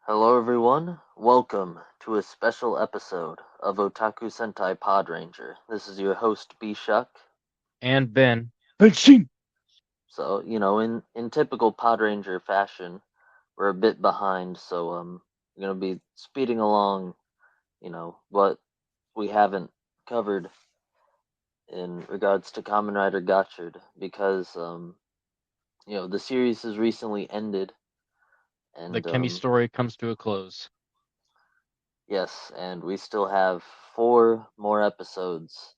Hello everyone, welcome to a special episode of Otaku Sentai Podranger. This is your host B-Shuck. And Ben. Benching! So, in typical Podranger fashion, we're a bit behind, so we're gonna be speeding along, what we haven't covered in regards to Kamen Rider Gotchard because the series has recently ended The and Chemi story comes to a close. yes, and we still have four more episodes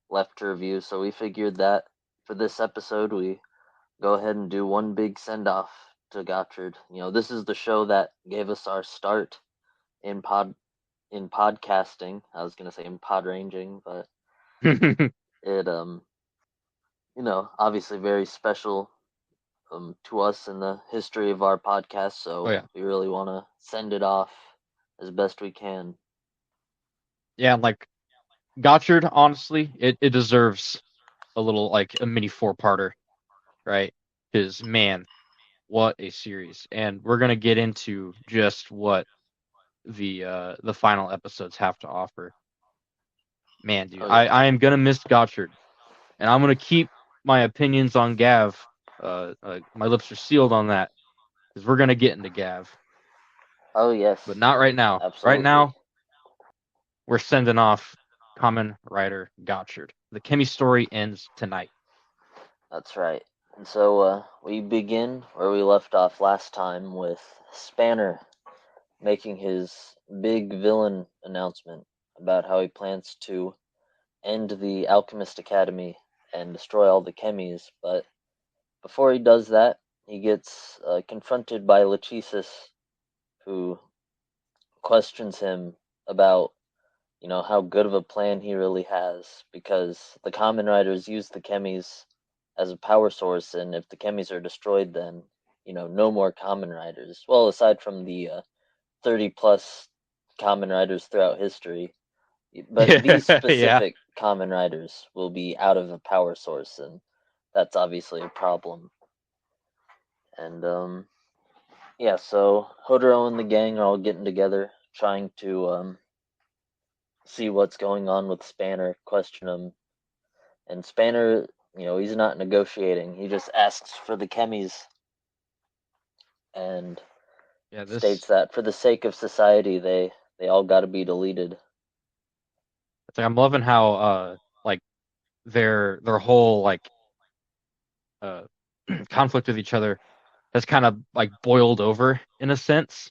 left to review, so we figured that for this episode we go ahead and do one big send off to Gotchard. This is the show that gave us our start in podcasting. I was gonna say in pod ranging, but Oh it obviously very special to us in the history of our podcast, so yeah. we really wanna send it off as best we can. Yeah, like Gotchard, honestly, it deserves a little like a mini four-parter, right? Because man, what a series. And we're gonna get into just what the final episodes have to offer. Man, dude, Oh I, yeah. I am gonna miss Gotchard. And I'm gonna keep my opinions on Gav. My lips are sealed on that, because we're gonna get into Gav. Oh yes. But not right now. Right Absolutely. now, we're sending off Kamen Rider Gotchard. The Chemi story ends tonight. That's right. And so we begin where we left off last time with Spanner making his big villain announcement about how he plans to end the Alchemist Academy and destroy all the chemies. But before he does that, he gets confronted by Lachesis, who questions him about how good of a plan he really has, because the Kamen Riders use the chemis as a power source, and if the chemis are destroyed, then no more Kamen Riders. Well, aside from the 30 plus Kamen Riders throughout history, but these Yeah. specific Kamen Riders will be out of a power source, and that's obviously a problem. And yeah, so Hodoro and the gang are all getting together, trying to see what's going on with Spanner, question him. And Spanner, he's not negotiating. He just asks for the chemis and Yeah, states this that for the sake of society, they all got to be deleted. it's like I'm loving how like their whole like uh conflict with each other has kind of like boiled over in a sense.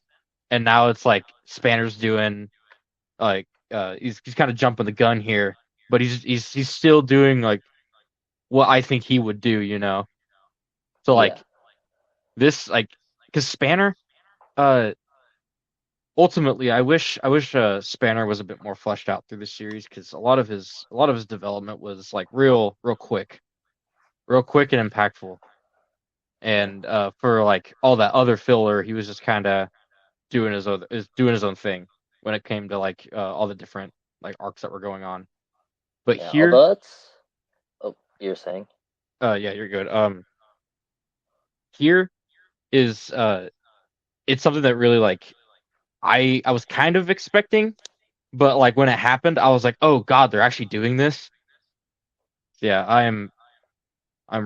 And now it's like Spanner's doing like he's kind of jumping the gun here, but he's still doing like what I think he would do, you know. So Yeah, like this like because Spanner uh ultimately, I wish Spanner was a bit more fleshed out through the series because a lot of his development was like real quick and impactful. yeah, And for like all that other filler, he was just kind of doing his own thing when it came to like all the different like arcs that were going on. But yeah. here, Although it's, oh, you're saying, yeah, you're good. Here is it's something that really like I was kind of expecting, but like when it happened, I was like, oh God, they're actually doing this. Yeah, I'm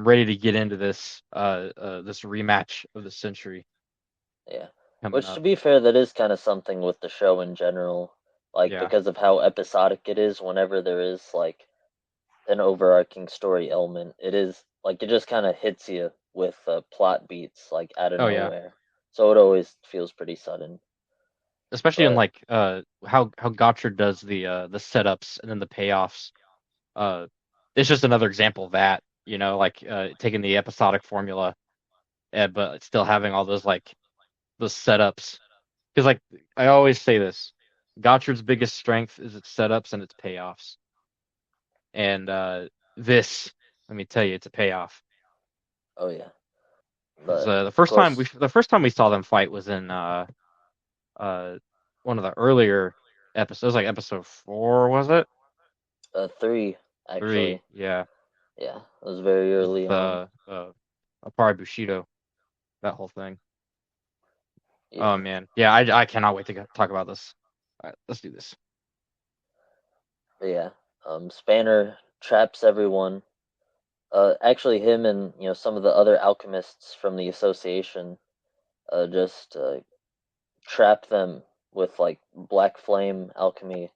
ready to get into this rematch of the century yeah. coming Which, to up. be fair, that is kind of something with the show in general, like Yeah. because of how episodic it is. Whenever there is like an overarching story element, it is like it just kind of hits you with plot beats like out of Oh yeah. nowhere. So it always feels pretty sudden. Especially in But like how Gotchard does the setups and then the payoffs. Uh it's just another example of that, you know, like taking the episodic formula but still having all those like those setups. Because like I always say this, Gotchard's biggest strength is its setups and its payoffs. And this, let me tell you, it's a payoff. oh yeah, Because but of course, the first time we saw them fight was in uh one of the earlier episodes, like episode four, was it? three Three, actually. yeah. Yeah, it was very With early on. Apari Bushido, that whole thing. Yeah, Oh man, yeah, I cannot wait to talk about this. All right, let's do this. but yeah. Spanner traps everyone. Actually, him and some of the other alchemists from the association just trap them with like black flame alchemy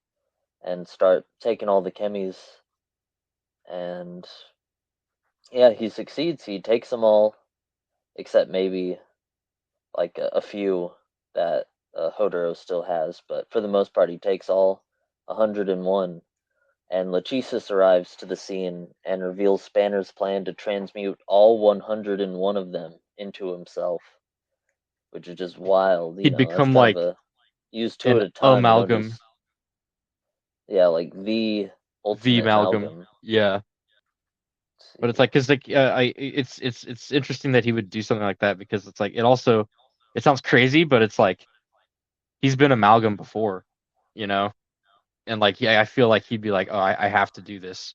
and start taking all the chemies. And yeah, he succeeds. He takes them all except maybe like a few that Hodoro still has, but for the most part, he takes all 101. And Lachesis arrives to the scene and reveals Spanner's plan to transmute all 101 of them into himself, which is just wild. He'd That's become kind of like a use two an at a time. amalgam, Just yeah, like the the ultimate amalgam. amalgam. Yeah, Let's but it's see. like because like it's interesting that he would do something like that because it's like it sounds crazy, but it's like he's been amalgam before, you know, and like yeah, I feel like he'd be like, oh, I have to do this.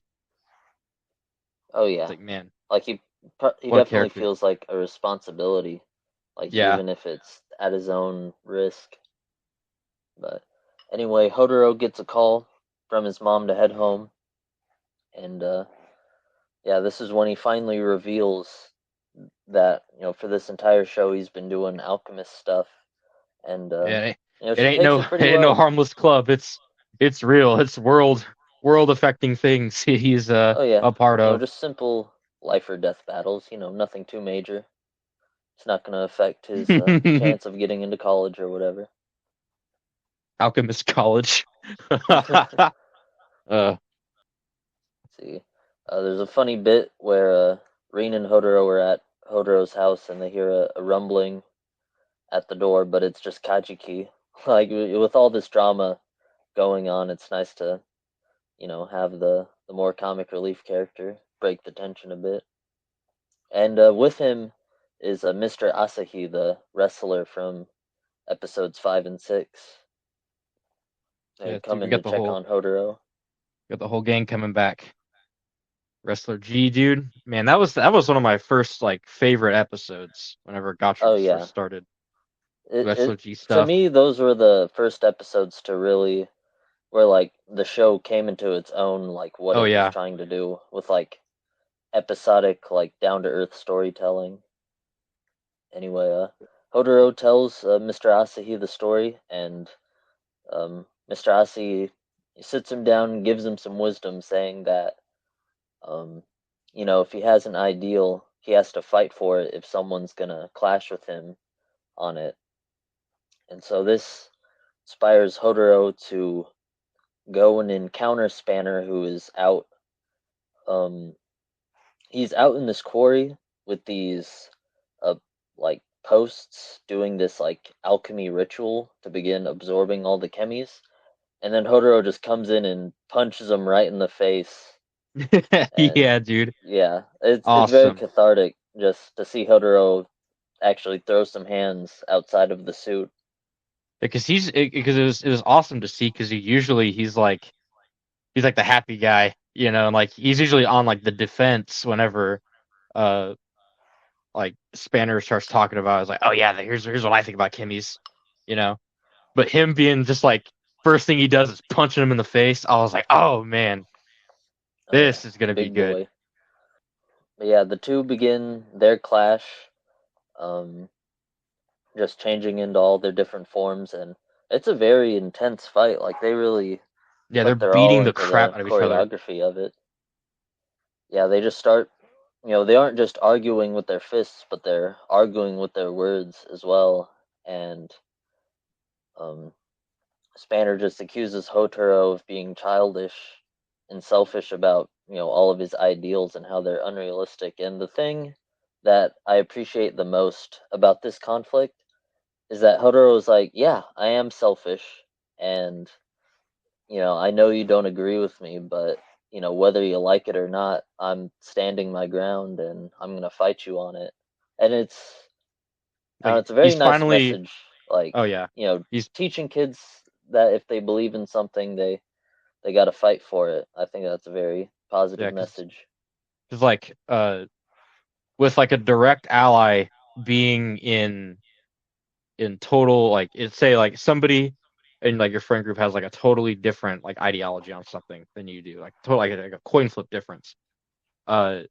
Oh It's yeah, like man, like he what a definitely character. feels like a responsibility, like Yeah, even if it's at his own risk. But anyway, Hodoro gets a call from his mom to head home, and yeah, this is when he finally reveals that for this entire show he's been doing alchemist stuff, and yeah. It she ain't takes no it it pretty ain't no well. harmless club. It's real. It's world affecting things he's Oh yeah, a part of. just simple life or death battles. Nothing too major. It's not going to affect his chance of getting into college or whatever. Alchemist College. uh, See, there's a funny bit where Rin and Hodoro are at Hodoro's house and they hear a rumbling at the door, but it's just Kajiki. Like with all this drama going on, it's nice to have the more comic relief character break the tension a bit. And with him is Mr. Asahi, the wrestler from episodes 5 and 6. They yeah, come dude, we in to check on Hodoro. got the whole gang coming back. Wrestler G, dude, man, that was one of my first like favorite episodes. Whenever Oh Gotchard yeah, first started Wrestler it G to stuff. me those were the first episodes to really where like the show came into its own, like what Oh it was yeah, trying to do with like episodic, like down to earth storytelling. Anyway, Hodoro tells Mr. Asahi the story, and Mr. Asahi sits him down and gives him some wisdom, saying that um, if he has an ideal, he has to fight for it if someone's gonna clash with him on it. And so this inspires Hodoro to go and encounter Spanner, who is out. Um, he's out in this quarry with these, uh, like posts, doing this like alchemy ritual to begin absorbing all the chemies. And then Hodoro just comes in and punches him right in the face. And yeah, dude, yeah, it's very awesome. cathartic just to see Hodoro actually throw some hands outside of the suit. Because it was awesome to see because he's like the happy guy, and like he's usually on like the defense whenever uh like Spanner starts talking about it. It's like, oh yeah, here's what I think about Kimmy's, you know. But him being just like first thing he does is punching him in the face. I was like, oh man, Oh yeah, this is gonna be big good. boy. But yeah, the two begin their clash, um, just changing into all their different forms, and it's a very intense fight. Like they really Yeah, they're put their all beating the into crap the out of each other. choreography of it. Yeah, they just start. They aren't just arguing with their fists, but they're arguing with their words as well. And um, Spanner just accuses Hotaro of being childish and selfish about all of his ideals and how they're unrealistic. And the thing that I appreciate the most about this conflict is that Hotaro is like, yeah, I am selfish, and I know you don't agree with me, but whether you like it or not, I'm standing my ground and I'm gonna fight you on it. And I don't know, Like it's a very he's nice finally, message, like oh yeah, he's teaching kids that if they believe in something, they got to fight for it. I think that's a very positive yeah, because message. like with like a direct ally being in in total, like it say like somebody in like your friend group has like a totally different like ideology on something than you do, like total like a coin flip difference. Uh,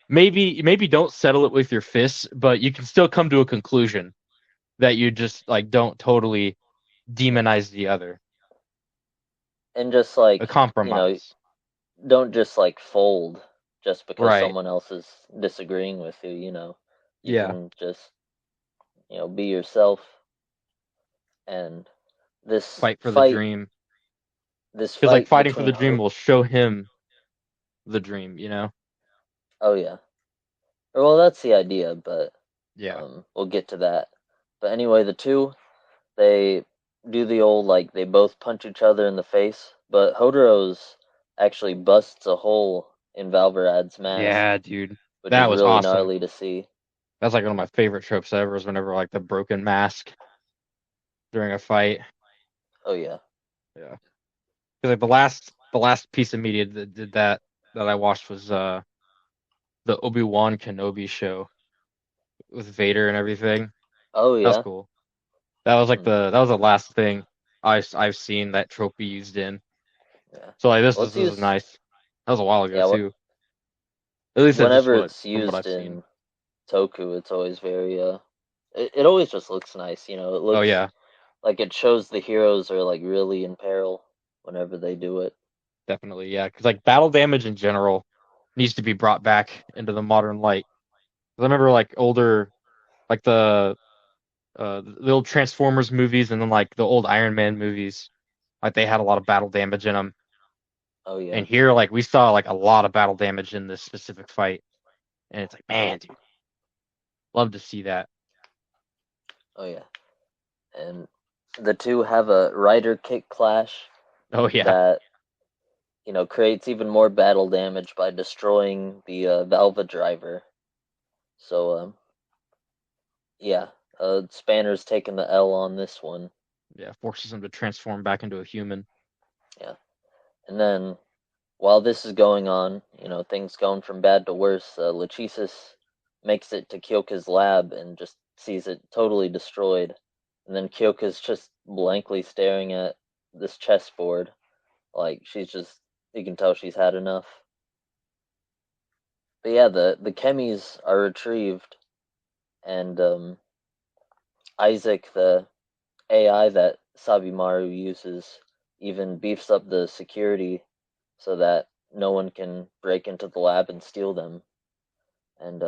maybe don't settle it with your fists, but you can still come to a conclusion that you just like don't totally Yeah. demonize the other. And just A like, compromise. don't just like fold just because Right. someone else is disagreeing with you. You Yeah. can just, be yourself. And this Fight for the fight, dream. this Because like fight fighting for between the dream will show him the dream, you know? oh yeah. Well, that's the idea, but Yeah. we'll get to that. But anyway, the two, they do the old, like, they both punch each other in the face, but Hotaro's actually busts a hole in Valverad's mask, Yeah, dude. which That is was really awesome. gnarly to see. That's like one of my favorite tropes ever is whenever like the broken mask during a fight. Oh yeah. Yeah. Because like the last piece of media that did that I watched was the Obi-Wan Kenobi show with Vader and everything. Oh That was yeah. cool. That was like Hmm. the last thing I've seen that trope be used in. Yeah. So like this Well, is it's this is used. nice. That was a while ago Yeah. too. At least that's just Whenever what it's from what used I've seen. in Toku, it's always very It always just looks nice. It Oh looks yeah, like it shows the heroes are like really in peril whenever they do it. definitely. Yeah, because like battle damage in general needs to be brought back into the modern light. 'Cause I remember like older like the old Transformers movies and then like the old Iron Man movies, like they had a lot of battle damage in them. Oh yeah. And here like we saw like a lot of battle damage in this specific fight. And it's like, man, dude, love to see that. Oh yeah. And the two have a rider kick clash Oh yeah. that creates even more battle damage by destroying the Valva driver. So yeah, Spanner's taking the L on this one. Yeah, forces him to transform back into a human. Yeah, and then while this is going on, things going from bad to worse. Lachesis makes it to Kyoka's lab and just sees it totally destroyed, and then Kyoka's just blankly staring at this chessboard, like you can tell she's had enough. But yeah, the chemis are retrieved, and Isaac, the AI that Sabimaru uses, even beefs up the security so that no one can break into the lab and steal them. And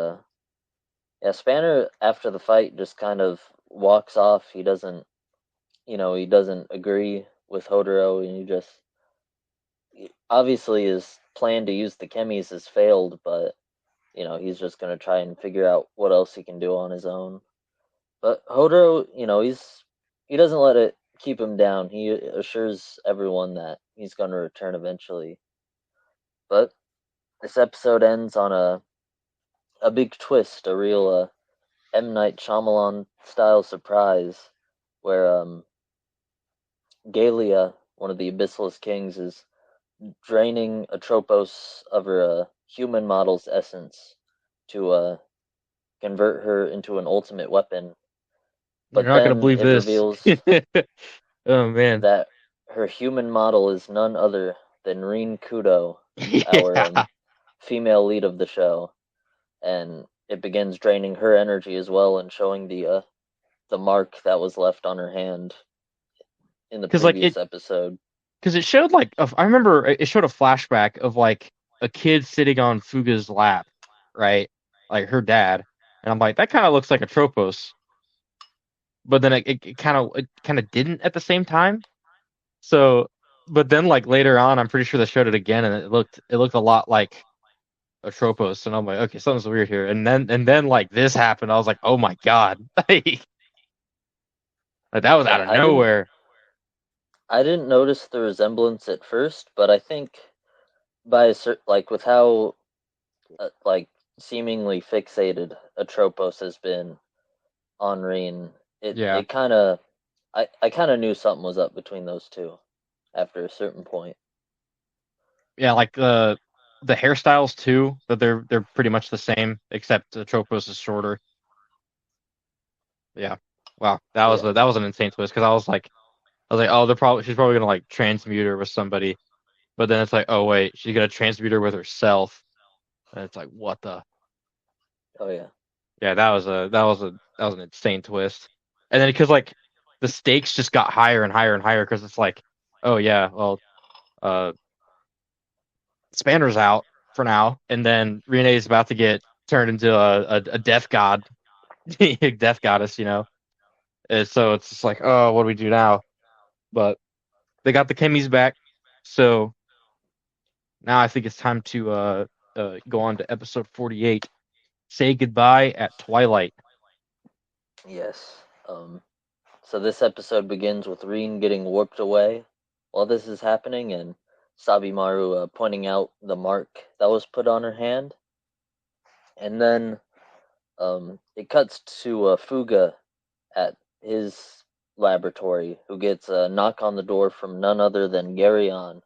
yeah, Spanner after the fight just kind of walks off. He doesn't agree with Hodoro, and he just obviously his plan to use the chemis has failed, but he's just gonna try and figure out what else he can do on his own. But Hodoro, he doesn't let it keep him down. He assures everyone that he's gonna return eventually. But this episode ends on a big twist, a real M Night Shyamalan style surprise, where Galia, one of the Abyssalist Kings, is draining Atropos of her human model's essence to convert her into an ultimate weapon. You're But not gonna then believe it this. reveals Oh man. that her human model is none other than Rin Kudo, our Yeah. female lead of the show, and it begins draining her energy as well and showing the mark that was left on her hand in the Cause like previous episode. because it showed like I remember it showed a flashback of like a kid sitting on Fuga's lap, right? Like her dad. And I'm like, that kind of looks like a Tropos. But then it kind of didn't at the same time. So but then like later on, I'm pretty sure they showed it again and it looked a lot like a Tropos. And I'm like, okay, something's weird here. And then like this happened. I was like, oh my God. Like that was out Yeah, of I didn't nowhere. I didn't notice the resemblance at first, but I think by like with how like seemingly fixated Atropos has been on Reen, it Yeah. it kind of I kind of knew something was up between those two after a certain point. Yeah, like the hairstyles too, that they're pretty much the same, except the Tropos is shorter. Yeah. Wow. That So was yeah, that was an insane twist because I was like, oh, she's probably gonna like transmute her with somebody, but then it's like, oh wait, she's gonna transmute her with herself, and it's like, what the? oh yeah, Yeah, that was an insane twist. And then because like the stakes just got higher and higher and higher because it's like, oh yeah, well, uh, Spanner's out for now, and then Renee's about to get turned into a death god, death goddess, you know. And so it's just like, oh, what do we do now? But they got the chemis back, so now I think it's time to go on to episode 48. Say goodbye at twilight. yes. So this episode begins with Rin getting warped away while this is happening, and Sabimaru pointing out the mark that was put on her hand, and then it cuts to Fuga at his laboratory, who gets a knock on the door from none other than Garyon,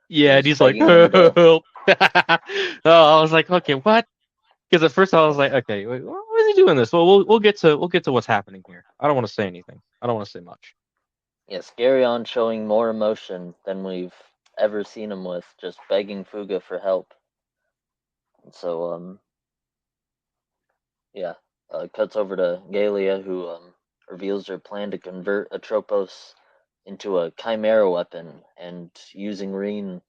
Yeah, and who's he's like, begging him to. help. Oh, I was like, okay, what? Because at first I was like, okay, wait, why is he doing this? Well, we'll get to what's happening here. I don't want to say anything. I don't want to say much. Yes, Garyon showing more emotion than we've ever seen him with, just begging Fuga for help. So yeah, cuts over to Galia, who reveals her plan to convert Atropos into a chimera weapon and using Reen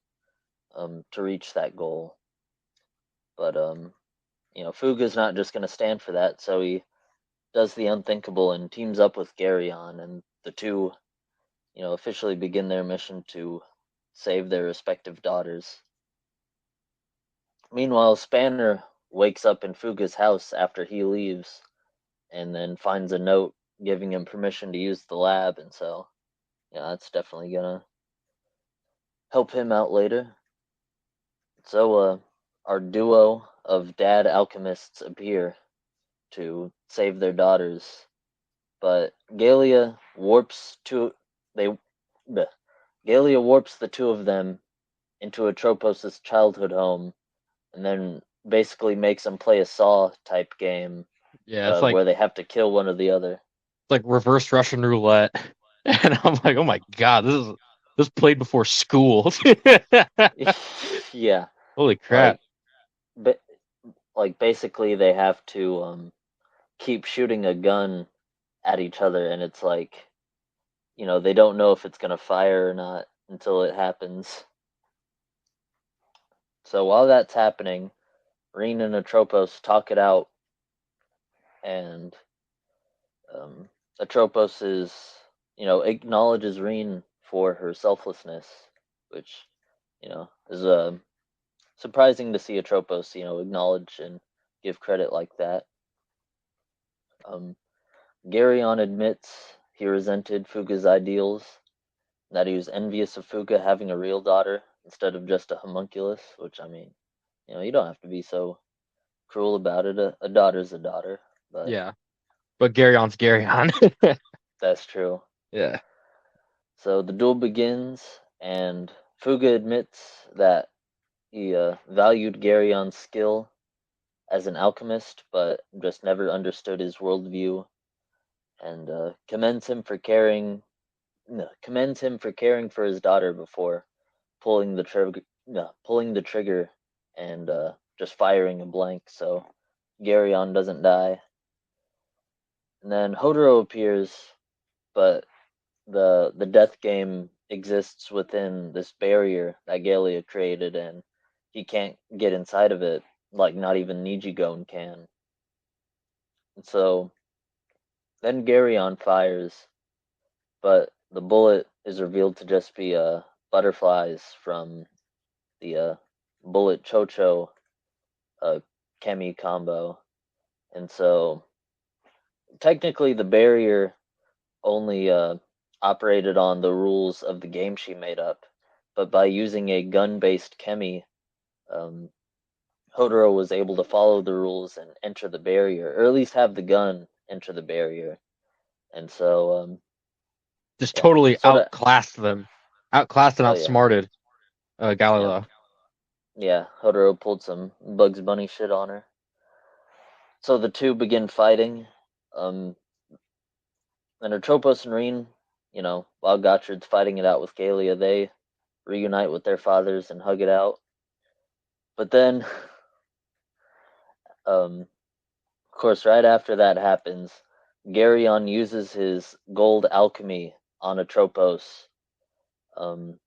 to reach that goal. But Fuga's not just going to stand for that, so he does the unthinkable and teams up with Garyon, and the two, officially begin their mission to save their respective daughters. Meanwhile, Spanner wakes up in Fuga's house after he leaves, and then finds a note giving him permission to use the lab, and so yeah, that's definitely gonna help him out later. So our duo of dad alchemists appear to save their daughters, but they bleh, Galia warps the two of them into Atropos's childhood home, and then basically makes them play a Saw type game Yeah, where they have to kill one or the other. it's like reverse Russian roulette, and I'm like, oh my god, this played before school. Yeah, Holy crap! like, ba- like basically they have to keep shooting a gun at each other, and it's like they don't know if it's gonna fire or not until it happens. So while that's happening, Reen and Atropos talk it out, and um, Atropos acknowledges Reen for her selflessness, which is surprising to see Atropos acknowledge and give credit like that. Um, Garyon admits he resented Fuga's ideals, that he was envious of Fuga having a real daughter instead of just a homunculus, which, I mean, you don't have to be so cruel about it. A daughter's a daughter, but Yeah, but Garyon's Garyon. that's true. Yeah, So the duel begins, and Fuga admits that he valued Garyon's skill as an alchemist, but just never understood his worldview, and commends him for caring for his daughter before pulling the trigger, pulling the trigger, and just firing a blank so Garyon doesn't die. And then Hodoro appears, but the death game exists within this barrier that Galia created, and he can't get inside of it, like not even Nijigon can. And so then Garyon fires, but the bullet is revealed to just be butterflies from the bullet Chocho uh, Kemi combo. And so technically the barrier only operated on the rules of the game she made up, but by using a gun-based Kemi, um, Hodoro was able to follow the rules and enter the barrier, or at least have the gun enter the barrier. And so, just yeah, totally sort of. outclassed and Oh yeah, outsmarted yep, Galileo. yeah. Hodoro pulled some Bugs Bunny shit on her. So the two begin fighting. Um, And Atropos and Reen, while Gotchard's fighting it out with Galia, they reunite with their fathers and hug it out. But then, of course, right after that happens, Garyon uses his gold alchemy on Atropos, um,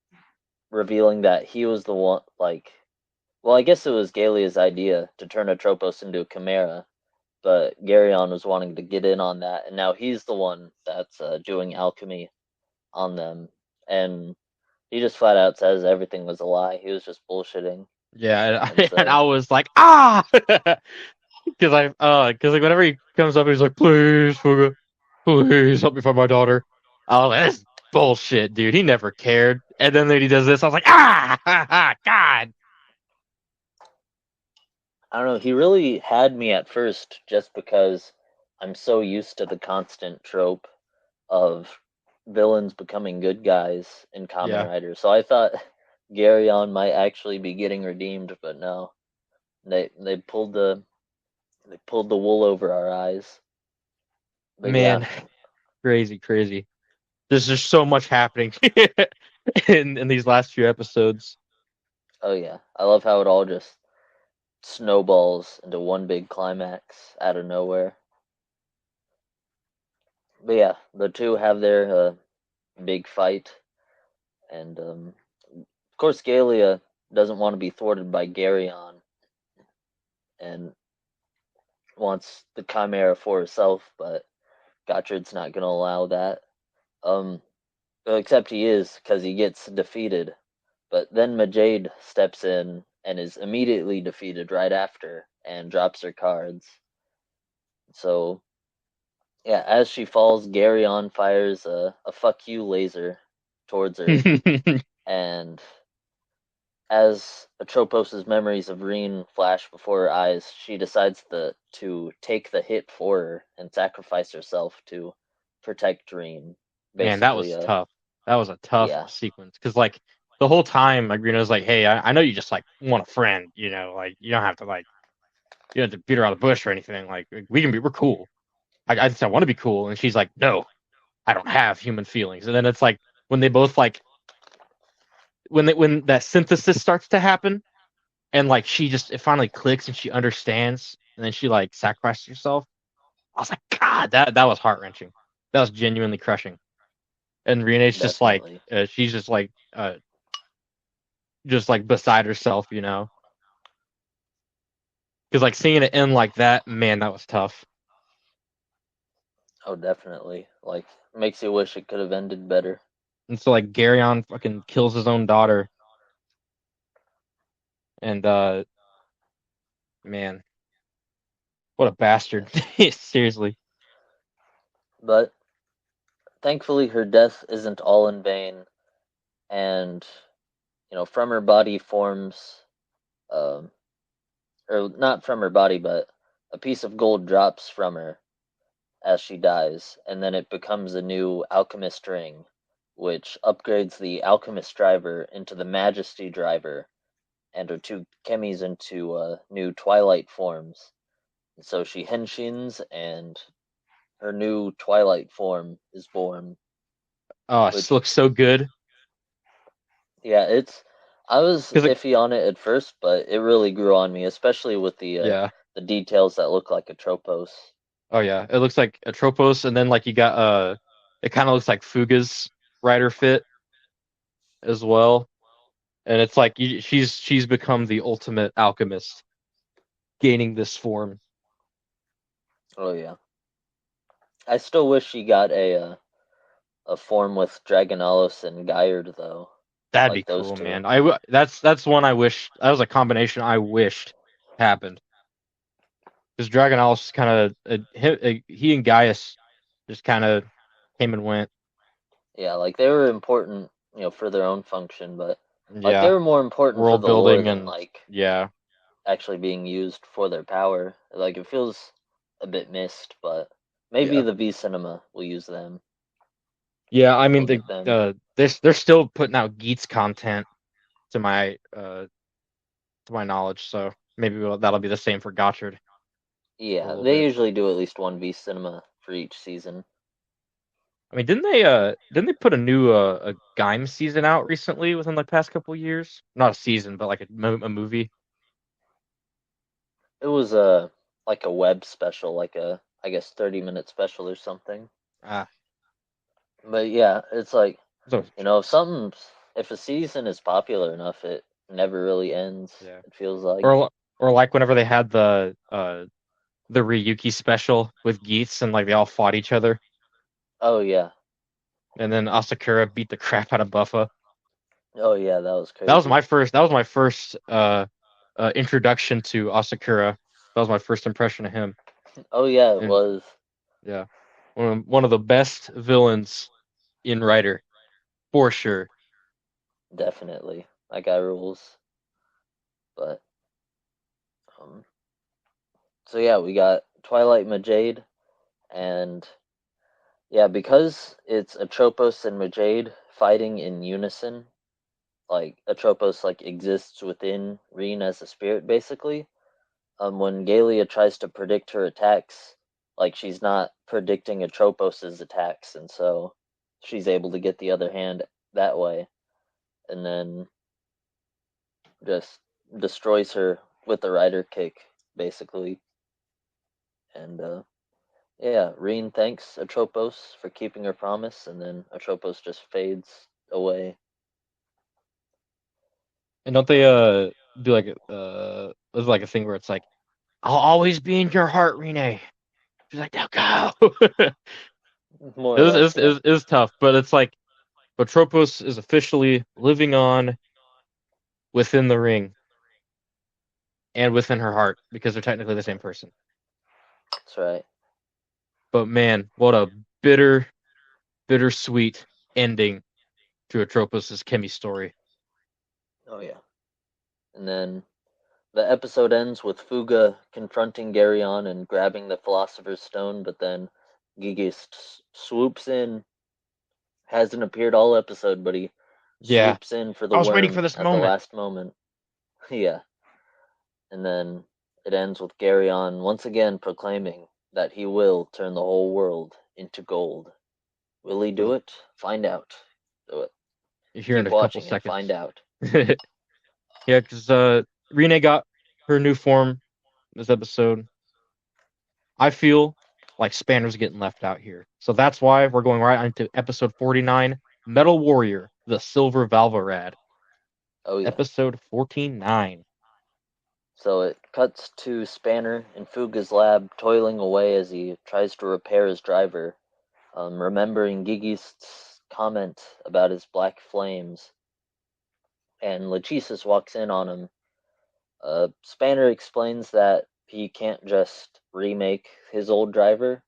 revealing that he was the one, well, I guess it was Galia's idea to turn Atropos into a chimera, but Garyon was wanting to get in on that, and now he's the one that's doing alchemy on them. And he just flat out says everything was a lie. He was just bullshitting. Yeah, And and so, I was like, ah, because like whenever he comes up, he's like, please, Fuga, please help me find my daughter. I was like, that's bullshit, dude. He never cared. And then he does this. I was like, God. I don't know, he really had me at first just because I'm so used to the constant trope of villains becoming good guys in Kamen Yeah, Rider. So I thought Garyon might actually be getting redeemed, but no. They pulled the wool over our eyes. But yeah, man, crazy. There's just so much happening in these last few episodes. oh yeah. I love how it all just snowballs into one big climax out of nowhere. But yeah, the two have their big fight, and of course Galia doesn't want to be thwarted by Garyon and wants the Chimera for herself, but Gotchard's not going to allow that. Um, except he is, because he gets defeated. But then Majade steps in and is immediately defeated right after and drops her cards. So, yeah, as she falls, Garyon fires a fuck you laser towards her. And as Atropos's memories of Reen flash before her eyes, she decides to take the hit for her and sacrifice herself to protect Reen. Man, that Basically, was tough. That was a tough yeah, sequence because like the whole time, like Reno's like, "Hey, I know you just like want a friend, like you don't have to like you don't have to beat her out of the bush or anything. Like we're cool. I just I want to be cool." And she's like, "No, I don't have human feelings." And then it's like when they both like when that synthesis starts to happen and like she just it finally clicks and she understands and then she like sacrifices herself. I was like, God, that was heart wrenching. That was genuinely crushing. And Renee's definitely. she's just like beside herself, because like seeing it end like that, man, that was tough. Oh, definitely. Like, makes you wish it could have ended better. And so like Garyon fucking kills his own daughter, and man, what a bastard. Seriously. But thankfully, her death isn't all in vain, and from her body forms, um, or not from her body, but a piece of gold drops from her as she dies, and then it becomes a new alchemist ring, which upgrades the alchemist driver into the majesty driver, and her two chemis into new twilight forms. And so she henshins, and her new twilight form is born. Oh, it Which, looks so good. yeah, I was Because like, iffy on it at first, but it really grew on me, especially with yeah. the details that look like a Tropos. Oh yeah. It looks like Atropos, and then like you got it kind of looks like Fuga's rider fit as well. And it's like she's become the ultimate alchemist, gaining this form. Oh yeah, I still wish she got a form with Dragonalos and Gaiard though, That'd be like those cool, two. man. That's one I wish that was a combination I wished happened because Dragonalis kind of he and Gaius just kind of came and went. Yeah, like they were important, for their own function, but like they Yeah, were more important for world the lore building than and yeah, actually being used for their power. Like it feels a bit missed, but maybe yeah, the V Cinema will use them. yeah. I mean We'll get them. they're still putting out Geats content to my knowledge, so maybe that'll be the same for Gotchard a Yeah, little they bit. usually do at least one V Cinema for each season. I mean, didn't they put a new a Gaim season out recently within the past couple years? Not a season, but like a movie. It was a like a web special, like a I guess 30-minute special or something. Ah, But yeah, it's like so if a season is popular enough, it never really ends. yeah. It feels like. Or like whenever they had the Ryuki special with Geats and like they all fought each other, Oh yeah, and then Asakura beat the crap out of Buffa. oh yeah, that was crazy. That was my first introduction to Asakura. That was my first impression of him. Oh yeah, it And was yeah, one of the best villains in Rider for sure. definitely. That guy rules. But um, so yeah, we got Twilight Majade, and yeah, because it's Atropos and Majade fighting in unison. Like Atropos like exists within Reen as a spirit, basically. When Galia tries to predict her attacks, like she's not predicting Atropos's attacks, and so she's able to get the other hand that way, and then just destroys her with the rider kick, basically. And yeah, Reen thanks Atropos for keeping her promise, and then Atropos just fades away. And don't they do like there's like a thing where it's like I'll always be in your heart, Rene. She's like, now go. More or less, yeah. It was tough, but it's like Atropos is officially living on within the ring and within her heart because they're technically the same person. That's right. But man, what a bitter, bittersweet ending to Atropos' Kemi story. Oh yeah. And then the episode ends with Fuga confronting Garyon and grabbing the Philosopher's Stone, but then Gigist swoops in. Hasn't appeared all episode, but he Yeah, swoops in for the I was waiting for worm this at the moment. last moment. Yeah. And then it ends with Garyon once again proclaiming that he will turn the whole world into gold. Will he do You'll it? Find out. Do it. hear in Keep a couple watching and find seconds. out. Yeah, because Rene got her new form this episode. I feel like Spanner's getting left out here. So that's why we're going right into episode 49, Metal Warrior, the Silver Valvarad. Oh yeah. Episode 14-9. So it cuts to Spanner in Fuga's lab, toiling away as he tries to repair his driver, remembering Gigist's comment about his black flames. And Lachesis walks in on him. Spanner explains that he can't just remake his old driver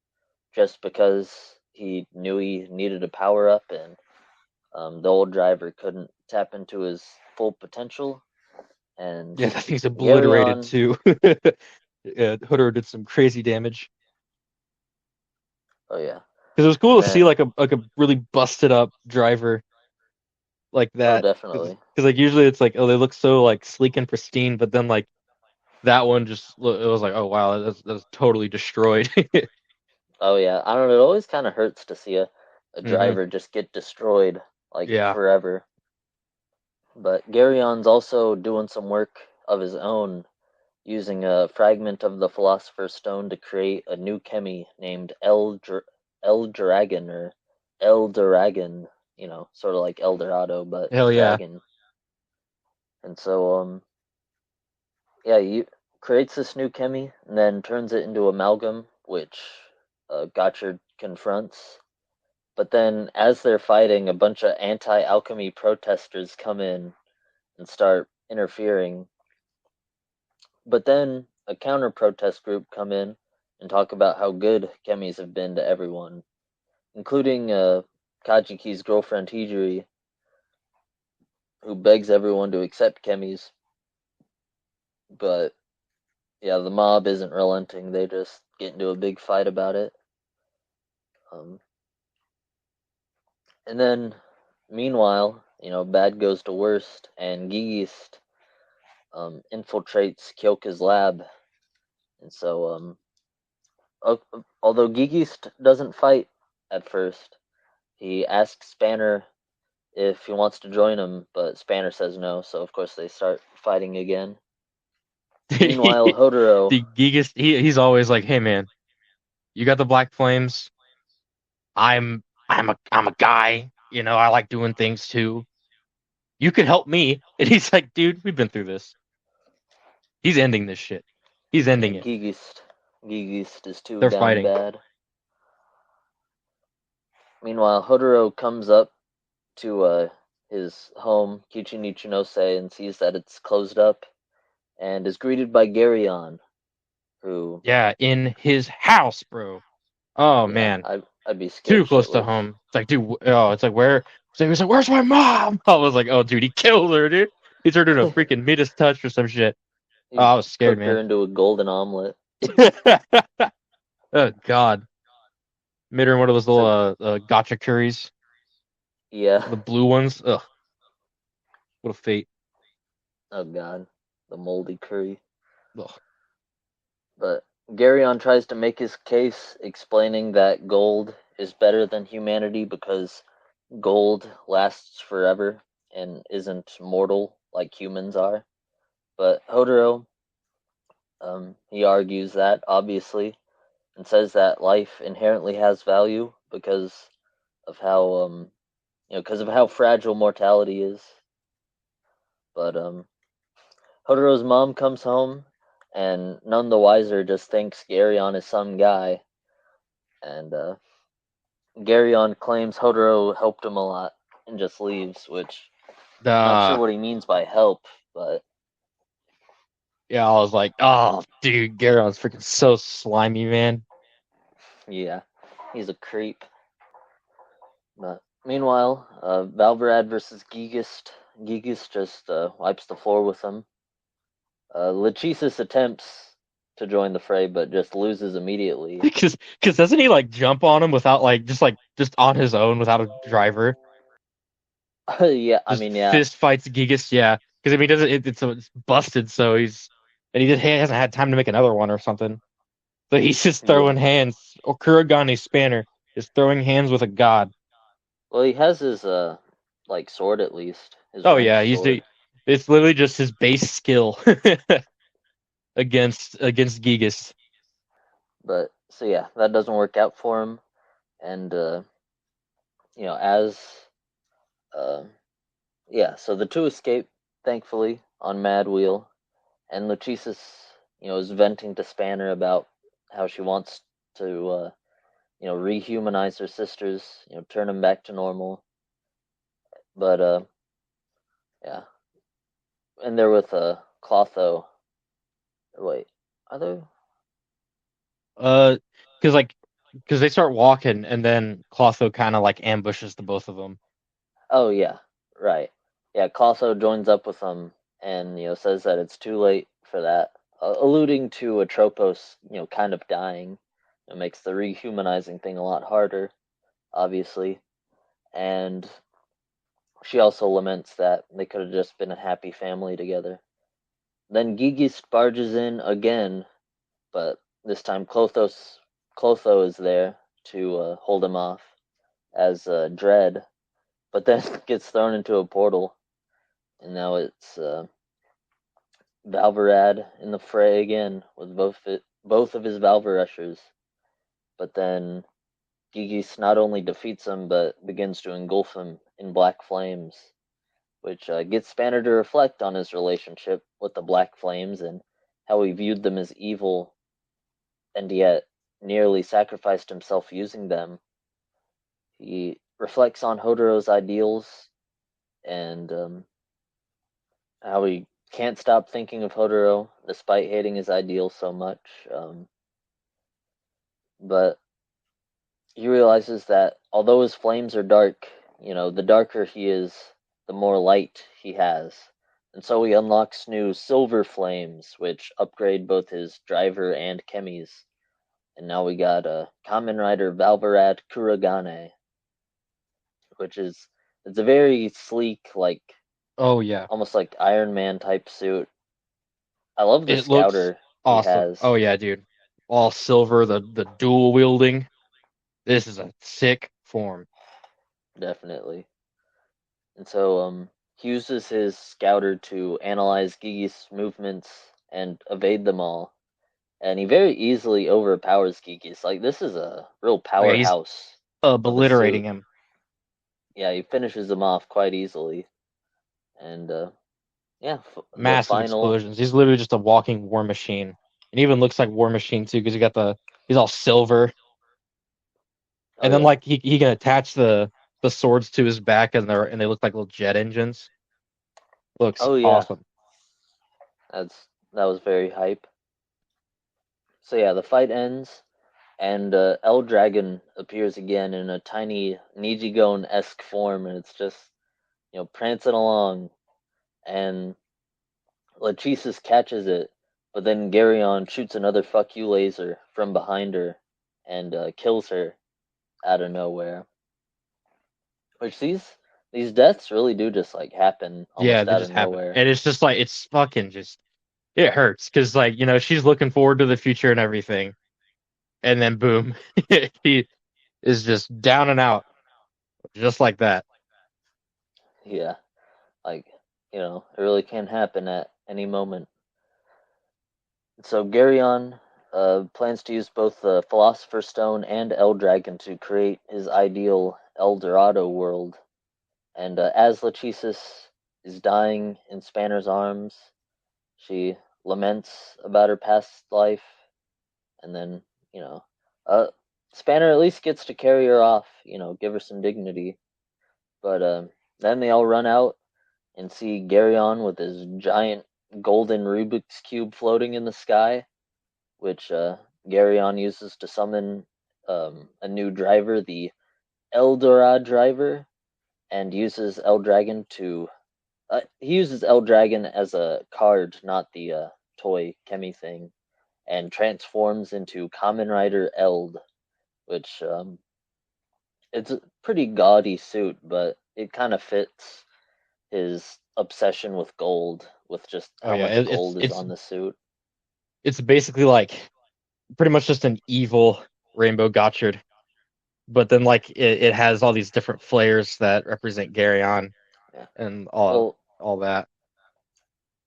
just because he knew he needed a power up and the old driver couldn't tap into his full potential. And Yeah, that thing's obliterated Garyon, too. Yeah, Hooter did some crazy damage. oh yeah, Because it was cool and to see then like a really busted up driver like oh that. Because definitely, like usually it's like, oh, they look so like sleek and pristine, but then like that one just it was like, oh wow, that's totally destroyed. oh yeah, I don't know. It always kind of hurts to see a Hmm. driver just get destroyed like Yeah. forever. But Garyon's also doing some work of his own, using a fragment of the Philosopher's Stone to create a new chemi named El Dragon or El Dragon, sort of like El Dorado, but Hell yeah. dragon. And so, yeah, he creates this new chemi and then turns it into amalgam, which Gotchard confronts. But then, as they're fighting, a bunch of anti alchemy protesters come in and start interfering. But then a counter protest group come in and talk about how good chemis have been to everyone, including Kajiki's girlfriend Hijiri, who begs everyone to accept chemis. But yeah, the mob isn't relenting. They just get into a big fight about it. Um, and then, meanwhile, bad goes to worst, and Geist infiltrates Kyoka's lab. And so, although Gigist doesn't fight at first, He asks Spanner if he wants to join him, but Spanner says no, so of course they start fighting again. Meanwhile, The Hodoro, Gigas, he's always like, "Hey man, you got the Black Flames. I'm a guy. You know, I like doing things too. You could help me." And he's like, "Dude, we've been through this. He's ending this shit. He's yeah, ending it. Gigist is too They're down fighting." bad. Meanwhile, Hodoro comes up to his home, Kichi Nichinose, and sees that it's closed up, and is greeted by Garyon, who, Yeah, in his house, bro. Oh yeah, man, I'd be scared too close to shitless. home. It's like, dude, oh, it's like where? So he was like, "Where's my mom?" I was like, "Oh, dude, he killed her, dude. He turned her into a freaking Midas touch or some shit." Oh, He I was scared, cooked her man. into a golden omelet. Oh God, made her one of those little So, gotcha curries, yeah, the blue ones. Ugh, what a fate. oh god, the moldy curry. Ugh. But Garyon tries to make his case, explaining that gold is better than humanity because gold lasts forever and isn't mortal like humans are. But Hodoro, he argues that, obviously, and says that life inherently has value because of how, because of how fragile mortality is. But Hodoro's mom comes home, and none the wiser just thinks Garyon is some guy, and Garyon claims Hodoro helped him a lot and just leaves, which I'm not sure Uh, what he means by help, but yeah, I was like, oh, dude, Garon's freaking so slimy, man. yeah, he's a creep. But meanwhile, Valverad versus Gigist. Gigist just wipes the floor with him. Lachesis attempts to join the fray, but just loses immediately. Because doesn't he like jump on him without just on his own without a driver? Yeah, I Just mean, yeah, fist fights Gigas, yeah. Because I mean, he doesn't it's busted, so he hasn't had time to make another one or something. So he's just throwing yeah. hands. Or Kuragane Spanner is throwing hands with a god. Well, he has his like sword at least, his Oh wrench yeah, sword. it's literally just his base skill against Gigas. But so yeah, that doesn't work out for him, and as uh, yeah, so the two escape thankfully on Mad Wheel, and Lachesis, is venting to Spanner about how she wants to, rehumanize her sisters, turn them back to normal. But yeah, and they're with Clotho. Wait, are they? Uh, because like because they start walking and then Clotho kind of like ambushes the both of them. Oh yeah, right. Yeah, Clotho joins up with them and says that it's too late for that, alluding to Atropos, kind of dying. It makes the rehumanizing thing a lot harder, obviously. And she also laments that they could have just been a happy family together. Then Gigis barges in again, but this time Clotho is there to hold him off as Dread, but then gets thrown into a portal, and now it's Valverad in the fray again with both of his Valverushers. But then Gigis not only defeats him, but begins to engulf him in black flames, which gets Spanner to reflect on his relationship with the Black Flames and how he viewed them as evil and yet nearly sacrificed himself using them. He reflects on Hodoro's ideals and how he can't stop thinking of Hodoro despite hating his ideals so much. But he realizes that although his flames are dark, the darker he is, the more light he has. And so he unlocks new silver flames, which upgrade both his driver and chemis. And now we got a Kamen Rider Valverad Kuragane, which is it's a very sleek, like Oh yeah, almost like Iron Man type suit. I love the it looks scouter he awesome. has. Oh yeah, dude, all silver, the dual wielding. This is a sick form. definitely. And so he uses his scouter to analyze Gigi's movements and evade them all. And he very easily overpowers Gigi's. Like, this is a real Oh yeah, he's powerhouse of a obliterating suit. him. Yeah, he finishes him off quite easily. And yeah, the Massive final. explosions. He's literally just a walking war machine. And even looks like War Machine too, because he's all silver. Oh And then yeah, like he can attach the swords to his back and they look like little jet engines. Looks oh yeah, awesome. that was very hype. So yeah, the fight ends, and El Dragon appears again in a tiny Nijigon-esque form, and it's just prancing along, and Lachesis catches it, but then Garyon shoots another fuck you laser from behind her and kills her out of nowhere. Which these deaths really do just like happen Yeah, almost they out of just happen. nowhere. And it's just like it's fucking just it hurts because like, she's looking forward to the future and everything. And then boom, he is just down and out, just like that. Yeah, like it really can happen at any moment. So Garyon plans to use both the Philosopher's Stone and El Dragon to create his ideal El Dorado world. And as Lachesis is dying in Spanner's arms, she laments about her past life, and then, you know, uh, Spanner at least gets to carry her off, give her some dignity. But then they all run out and see Garyon with his giant golden Rubik's Cube floating in the sky, which Garyon uses to summon a new driver, the Eldorad driver, and uses El Dragon to. He uses El Dragon as a card, not the toy Kemi thing, and transforms into Kamen Rider Eld, which it's a pretty gaudy suit, but it kind of fits his obsession with gold, with just Oh how yeah, much it's gold is it's on the suit. it's basically like pretty much just an evil Rainbow Gotchard, but then like it has all these different flares that represent Garyon Yeah. and Well, all that.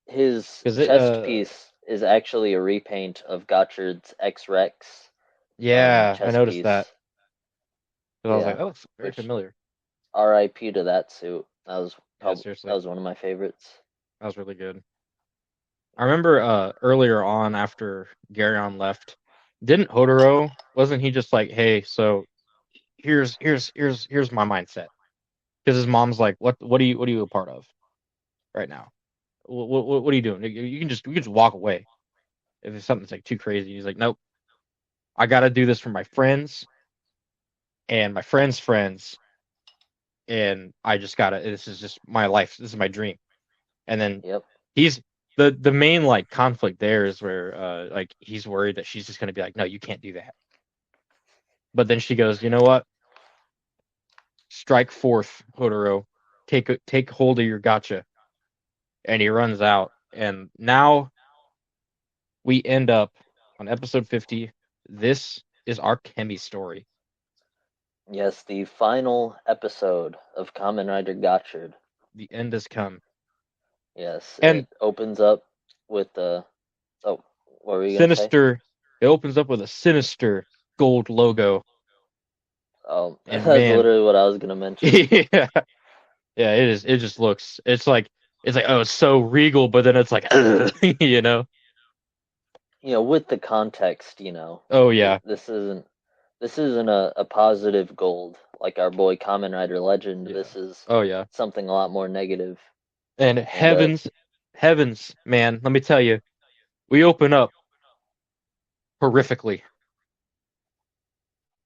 his Because it chest piece is actually a repaint of Gotchard's X Rex yeah, I chest noticed that. piece. Because I was like, Yeah, oh, it's very which familiar. R.I.P. to that suit. Yeah, That seriously, was one of my favorites. that was really good. I remember earlier on after Garyon left, didn't Hodoro, wasn't he just like, hey, so here's my mindset? Because his mom's like, what are you a part of right now? What are you doing? You can just walk away if it's something's like too crazy. He's like, nope, I got to do this for my friends and my friends' friends, and I just gotta. This is just my life. This is my dream. And then Yep. he's the main like conflict there is where like he's worried that she's just gonna be like, no, you can't do that. But then she goes, you know what? Strike forth, Hodoro. Take hold of your gotcha. And he runs out. And now we end up on episode 50. This is our Kemi story. Yes, the final episode of Kamen Rider Gotchard. The end has come. Yes, And it opens up with the. Oh, what were you gonna say? sinister, it opens up with a sinister gold logo. Oh, And that's man, literally what I was gonna mention. yeah, yeah, it is. It just looks. It's like oh, it's so regal, but then it's like, you know. With the context, Oh yeah, this isn't a positive gold like our boy Kamen Rider Legend. yeah. This is Oh yeah. something a lot more negative. And And heavens, man, let me tell you, we open up horrifically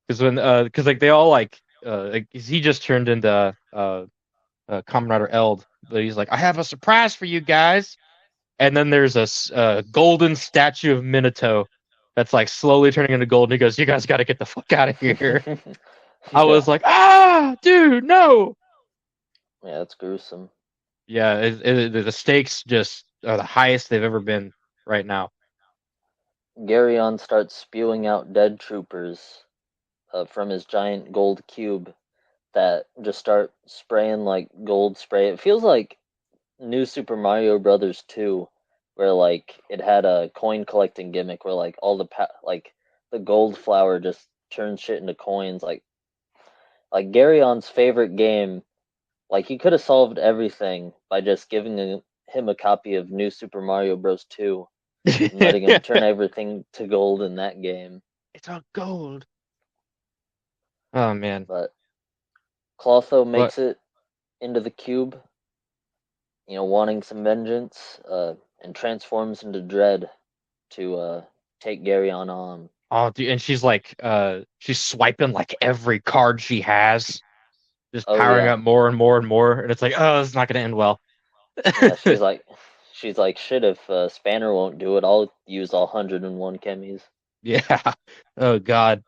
because like they all like he just turned into Kamen Rider Eld, but he's like, I have a surprise for you guys. And then there's a golden statue of Minato that's like slowly turning into gold. And he goes, "You guys got to get the fuck out of here." I was yeah, like, "Ah, dude, no!" yeah, it's gruesome. Yeah, the stakes just are the highest they've ever been right now. Garyon starts spewing out dead troopers from his giant gold cube that just start spraying like gold spray. It feels like New Super Mario Brothers 2, where like it had a coin collecting gimmick where like all like the gold flower just turns shit into coins. Like Garion's favorite game, like he could have solved everything by just giving him a copy of New Super Mario Bros. 2 and letting him turn everything to gold in that game. It's all gold. Oh man. But Clotho But makes it into the cube, wanting some vengeance, and transforms into Dread to take Garion on. oh dude, and she's like she's swiping like every card she has, just Oh powering yeah, up more and more and more, and it's like, oh, it's not gonna end well. yeah. She's like, shit. If Spanner won't do it, I'll use all 101 chemis. Yeah. Oh God.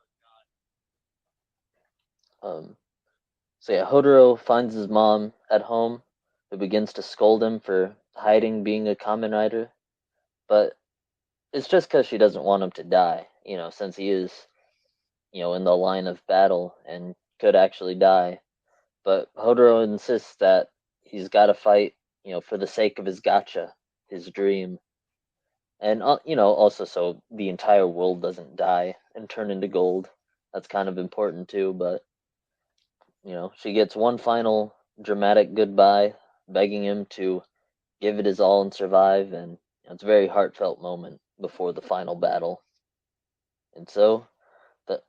Um, so yeah, Hodoro finds his mom at home, who begins to scold him for hiding being a Kamen Rider, but it's just because she doesn't want him to die. Since he is, in the line of battle and could actually die. But Hodoro insists that he's got to fight, for the sake of his gotcha, his dream, and also so the entire world doesn't die and turn into gold. That's kind of important too. But she gets one final dramatic goodbye, begging him to give it his all and survive, and it's a very heartfelt moment before the final battle. And so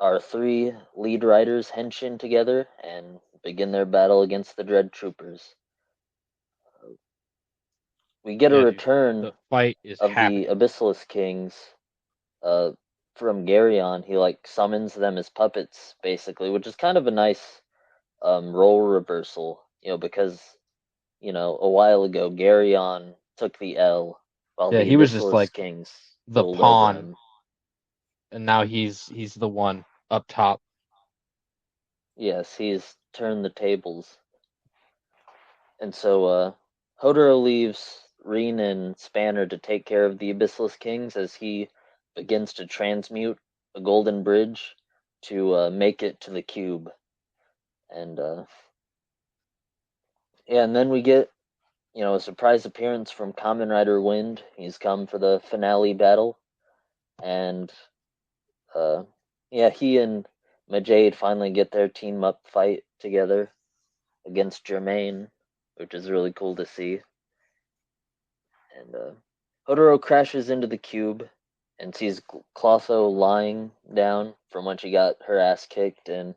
our three lead riders henshin together and begin their battle against the Dread Troopers. We get a Yeah, dude. return The fight is of the happening. Abyssalisk Kings uh, from Garyon. He like summons them as puppets, basically, which is kind of a nice role reversal, because a while ago Garyon took the L while Yeah, the he was just Abyssalisk like Kings the ruled over pawn, him. and now he's the one up top. Yes, he's turned the tables. And so Hodoro leaves Reen and Spanner to take care of the Abyssalisk Kings as he begins to transmute a golden bridge to make it to the cube. And yeah, and then we get a surprise appearance from Kamen Rider Wind. He's come for the finale battle, and uh, yeah, he and Majade finally get their team up fight together against Germain, which is really cool to see. And Hodoro crashes into the cube and sees Clotho lying down from when she got her ass kicked, and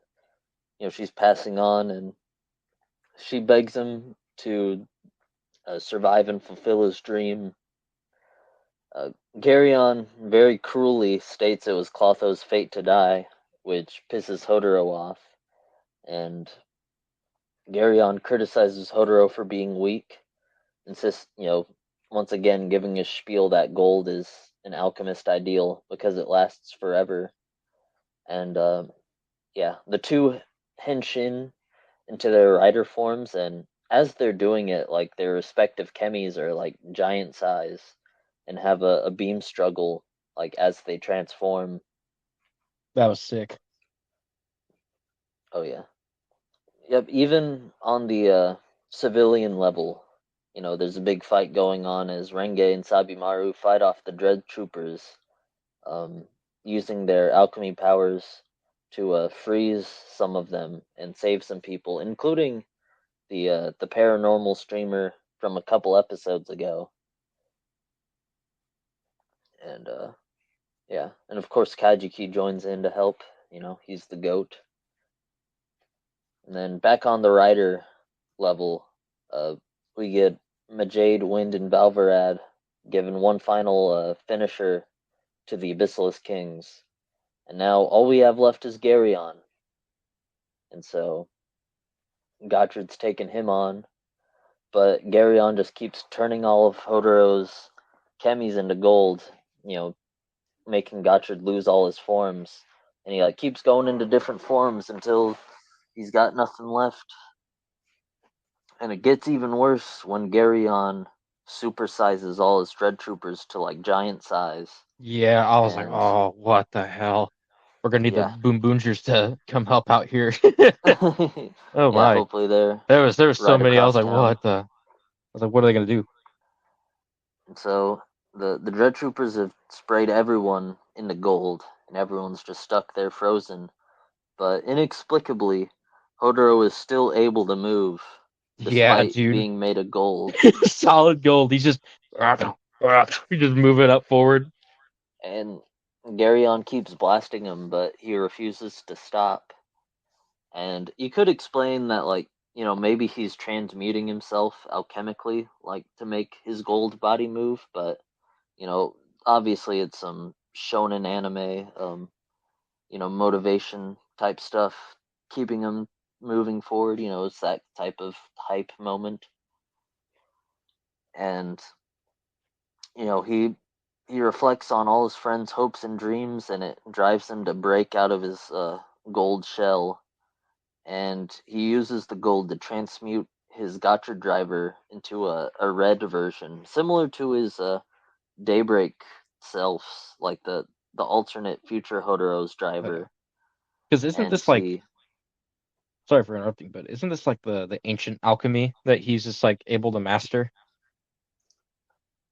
she's passing on, and she begs him to survive and fulfill his dream. Garyon very cruelly states it was Clotho's fate to die, which pisses Hodoro off, and Garyon criticizes Hodoro for being weak, insists, once again giving his spiel that gold is an alchemist ideal because it lasts forever. And yeah, the two henshin into their rider forms, and as they're doing it, like their respective chemis are like giant size and have a beam struggle like as they transform. That was sick. Oh yeah. Yep, even on the civilian level, there's a big fight going on as Renge and Sabimaru fight off the Dread Troopers, um, using their alchemy powers to freeze some of them and save some people, including the paranormal streamer from a couple episodes ago. And yeah, and of course Kajiki joins in to help. He's the goat. And then back on the rider level, we get Majade, Wind, and Valverad given one final finisher to the Abyssalisk Kings. And now all we have left is Garyon. And so Gotchard's taken him on, but Garyon just keeps turning all of Hodoro's chemis into gold, making Gotchard lose all his forms. And he like keeps going into different forms until he's got nothing left. And it gets even worse when Garyon supersizes all his Dread Troopers to like giant size. Yeah, I was like, And oh, what the hell? We're gonna need the Yeah. Boom Boongers to come help out here. Oh Yeah, my. hopefully they're There was so right many. I was across like, town. what the? I was like, what are they gonna do? So the Dread Troopers have sprayed everyone into gold, and everyone's just stuck there frozen. But inexplicably, Hodoro is still able to move, Yeah, despite dude. being made of gold. Solid gold. He's just moving up forward. And Garyon keeps blasting him, but he refuses to stop. And you could explain that, like, maybe he's transmuting himself alchemically, like, to make his gold body move, but, you know, obviously it's some shonen anime, motivation type stuff, keeping him moving forward. It's that type of hype moment. And, he reflects on all his friends' hopes and dreams, and it drives him to break out of his gold shell, and he uses the gold to transmute his Gotchard driver into a red version, similar to his Daybreak selves, like the alternate future Hodoro's Oh, yeah. driver. Because isn't And this like, he, sorry for interrupting, but isn't this like the ancient alchemy that he's just like able to master?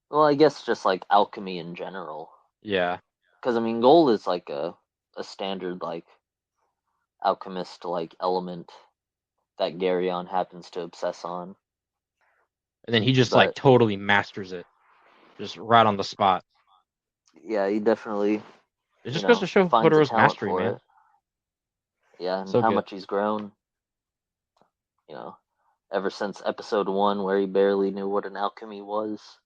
well, I guess just like alchemy in general, Yeah. because I mean, gold is like a standard like alchemist like element that Garyon happens to obsess on. And then he just like But totally masters it, just right on the spot. yeah, he definitely, It just goes to show finds a Hodoro's talent mastery, for man. it. Yeah, and So how good. much he's grown, you know, ever since episode 1 where he barely knew what an alchemy was.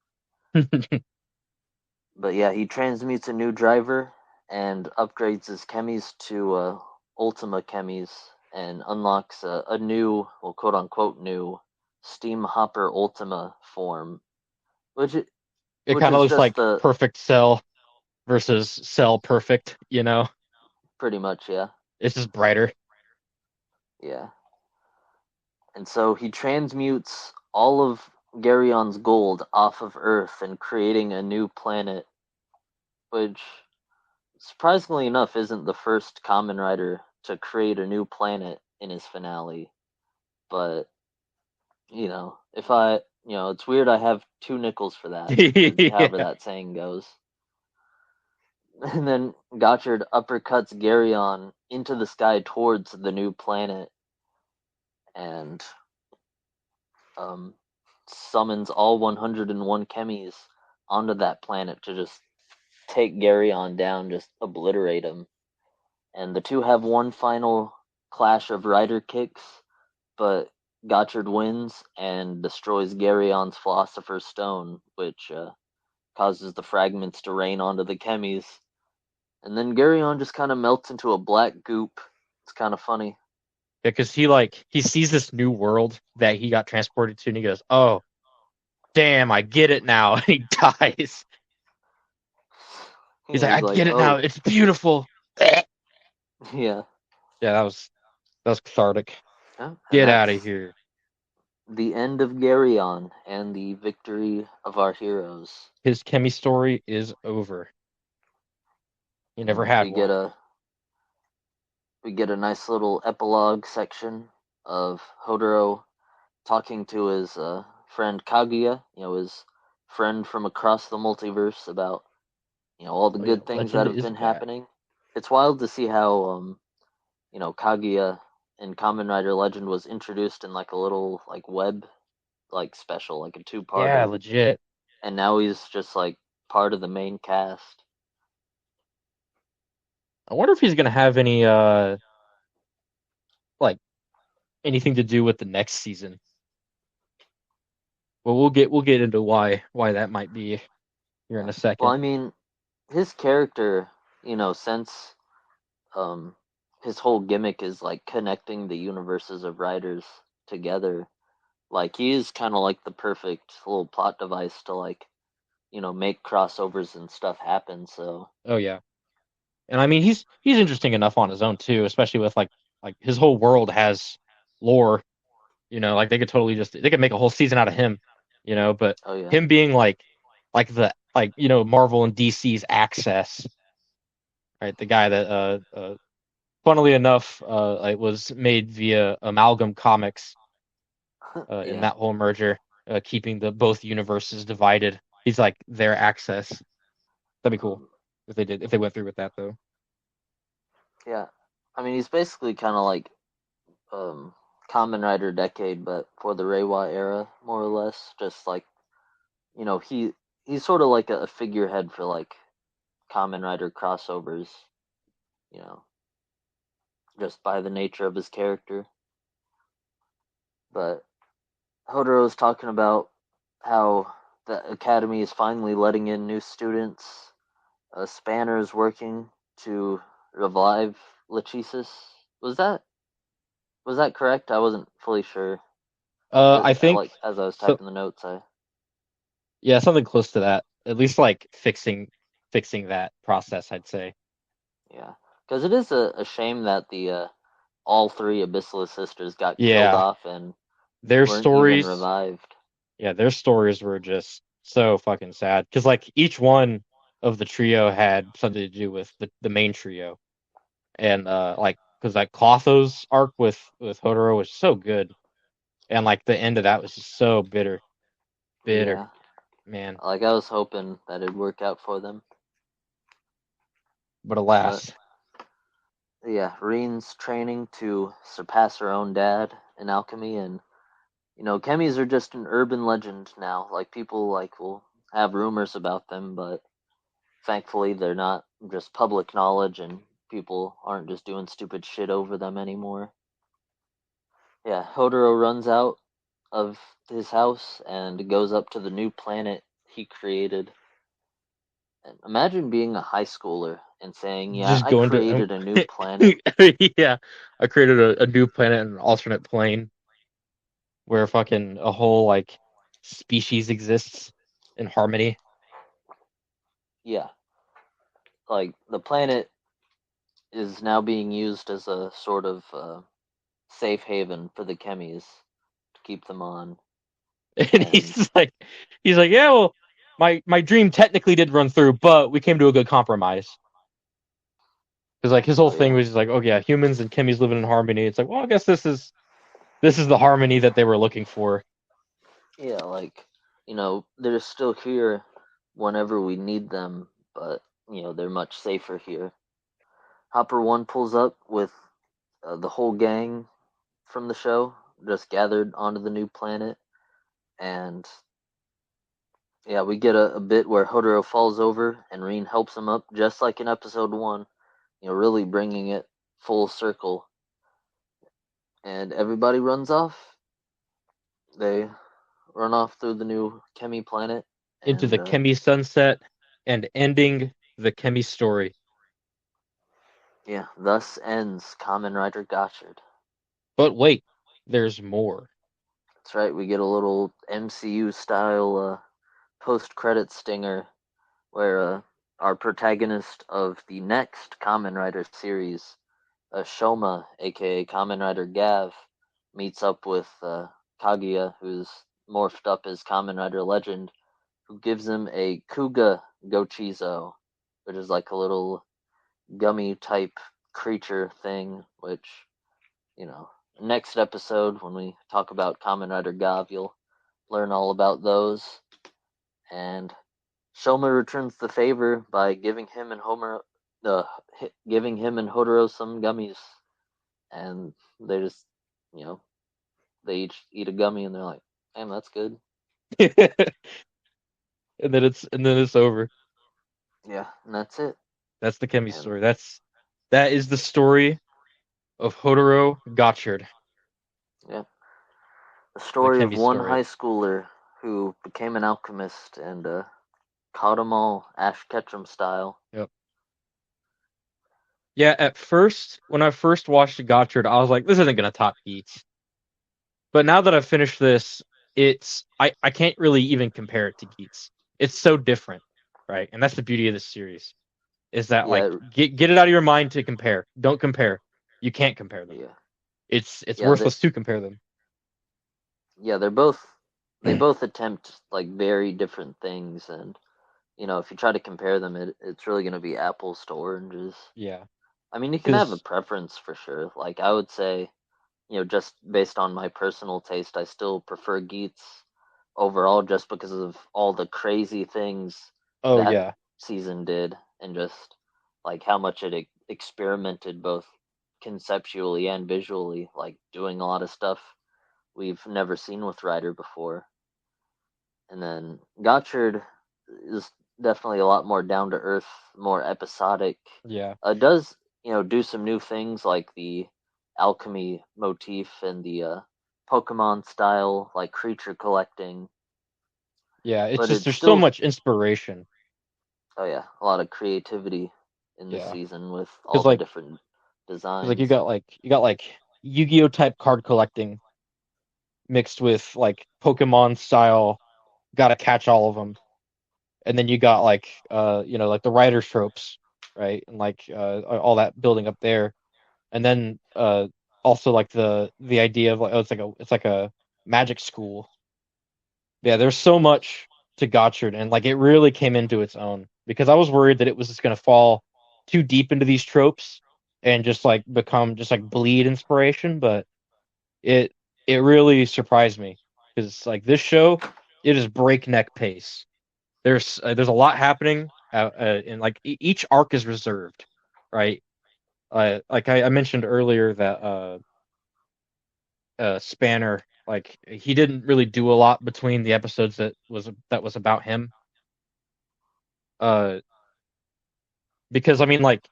But yeah, he transmutes a new driver and upgrades his chemies to Ultima chemies and unlocks a new, well, quote unquote new Steam Hopper Ultima form, which It kind of is looks just like the perfect cell versus cell perfect, you know? pretty much, yeah. It's just brighter. Yeah. And so he transmutes all of Garyon's gold off of Earth and creating a new planet, which surprisingly enough isn't the first Kamen Rider to create a new planet in his finale. But, if it's weird I have two nickels for that, or however Yeah. that saying goes. And then Gotchard uppercuts Garyon into the sky towards the new planet and um, summons all 101 chemies onto that planet to just take Garyon down, just obliterate him. And the two have one final clash of rider kicks, but Gotchard wins and destroys Garyon's Philosopher's Stone, which causes the fragments to rain onto the chemies. And then Garyon just kind of melts into a black goop. It's kind of funny. Because he sees this new world that he got transported to and he goes, "Oh, damn, I get it now." And he dies. He's like, He's "I like, get it now. oh, It's beautiful." Yeah, yeah. that was cathartic. Yeah. And Get out of that's here. the end of Garyon and the victory of our heroes. His chemi story is over. He never And had we get one. a nice little epilogue section of Hodoro talking to his friend Kaguya, his friend from across the multiverse, about all the Oh yeah, good things that legend have is been back. happening. It's wild to see how Kaguya in Kamen Rider Legend was introduced in like a little like web like special, like a Yeah, two-parter, legit. and now he's just like part of the main cast. I wonder if he's gonna have any like anything to do with the next season. Well, we'll get into why that might be here in Yeah. a Well, second. I mean, his character, since um his whole gimmick is like connecting the universes of writers together, like he is kind of like the perfect little plot device to like make crossovers and stuff happen. So Oh yeah. And I mean he's interesting enough on his own too, especially with like his whole world has lore, like they could make a whole season out of him, but oh yeah. him being like the Marvel and DC's access, right? The guy that funnily enough it was made via Amalgam Comics in Yeah. that whole merger, keeping the both universes divided. He's like their access. That'd be cool Um, if they went through with that though. yeah. I mean, he's basically kind of like um, Kamen Rider Decade, but for the Reiwa era, more or less. Just like he's sort of like a figurehead for like Kamen Rider crossovers. You know, just by the nature of his character. But Hodoro's talking about how the academy is finally letting in new students. Spanner is working to revive Lachesis. Was that was that correct? I wasn't fully sure. I think Like as I was so. typing the notes, I Yeah, something close to that. At least like fixing that process, I'd say. yeah, because it is a shame that the all three Abyssal sisters got killed Yeah, off and their weren't even stories. revived. Yeah, their stories were just so fucking sad because like each one of the trio had something to do with the main trio, and like because like Clotho's arc with Hodoro was so good, and like the end of that was just so bitter, Yeah, man. like I was hoping that it'd work out for them, But but alas, yeah, Reen's training to surpass her own dad in alchemy, and chemis are just an urban legend now. Like people like will have rumors about them, but thankfully they're not just public knowledge, and people aren't just doing stupid shit over them anymore. Yeah, Hodoro runs out of his house and goes up to the new planet he created. And imagine being a high schooler and saying, "Yeah, just I going to created a new planet." yeah, I created a new planet, an alternate plane where fucking a whole like species exists in harmony. Yeah, like the planet is now being used as a sort of safe haven for the chemis to keep them on. And And he's like, yeah, well, my dream technically did run through, but we came to a good compromise. Because like his whole oh thing yeah, was just like, oh yeah, humans and chemis living in harmony. It's like, well, I guess this is the harmony that they were looking for. yeah, like they're still here whenever we need them, but they're much safer here. Hopper One pulls up with the whole gang from the show, just gathered onto the new planet, and yeah, we get a bit where Hodoro falls over and Reen helps him up, just like in episode one. Really bringing it full circle, and everybody runs off. They run off through the new Chemi planet, Into and the chemi sunset and ending the chemi story. yeah, thus ends Kamen Rider Gotchard. But wait, there's more. That's right, we get a little MCU style post credit stinger where our protagonist of the next Kamen Rider series, Shoma, aka Kamen Rider Gav, meets up with Kaguya, who's morphed up as Kamen Rider Legend, who gives him a Kuga Gochizo, which is like a little gummy type creature thing, which, you know, next episode when we talk about Kamen Rider Gav, you'll learn all about those. And Shoma returns the favor by uh, giving him and Hodoro some gummies, and they just, you know, they each eat a gummy, and they're like, "Damn, that's good." and then it's over. Yeah, and that's it. That's the chemi And story. That is the story of Hodoro Gotchard, yeah, the the story of chemi one story. high schooler who became an alchemist and caught 'em all, Ash Ketchum style. Yep. Yeah, at first, when I first watched Gotchard, I was like, this isn't gonna top Geats. But now that I've finished this, I can't really even compare it to Geats. It's so different, right? And that's the beauty of this series, is that like Yeah, get it out of your mind to compare. Don't compare. You can't compare them. yeah, It's yeah. They, worthless to compare them. yeah, they both attempt like very different things, and if you try to compare them, it's really going to be apples to oranges. Yeah, I mean, you can have a because preference for sure. Like I would say, just based on my personal taste, I still prefer Geats overall just because of all the crazy things oh that yeah, season did and just like how much it experimented both conceptually and visually, like doing a lot of stuff we've never seen with Ryder before. And then Gotchard is definitely a lot more down to earth, more episodic. yeah, Does do some new things like the alchemy motif and the Pokemon style like creature collecting, yeah. It's but just it's there's so still much inspiration. oh yeah, a lot of creativity in this Yeah, season with all because the like different because like designs. you got like Yu-Gi-Oh type card collecting mixed with like Pokemon style. Got to catch all of them, and then you got like like the writer tropes, right, and like all that building up there, and then also like the idea of like, oh, it's like a magic school. Yeah, there's so much to Gotchard, and like it really came into its own because I was worried that it was just gonna fall too deep into these tropes and just like become just like bleed inspiration, but it it really surprised me because like this show, it is breakneck pace. There's a lot happening, and like each arc is reserved, right? Like I mentioned earlier that Spanner, like he didn't really do a lot between the episodes that was about him. Uh, because I mean, like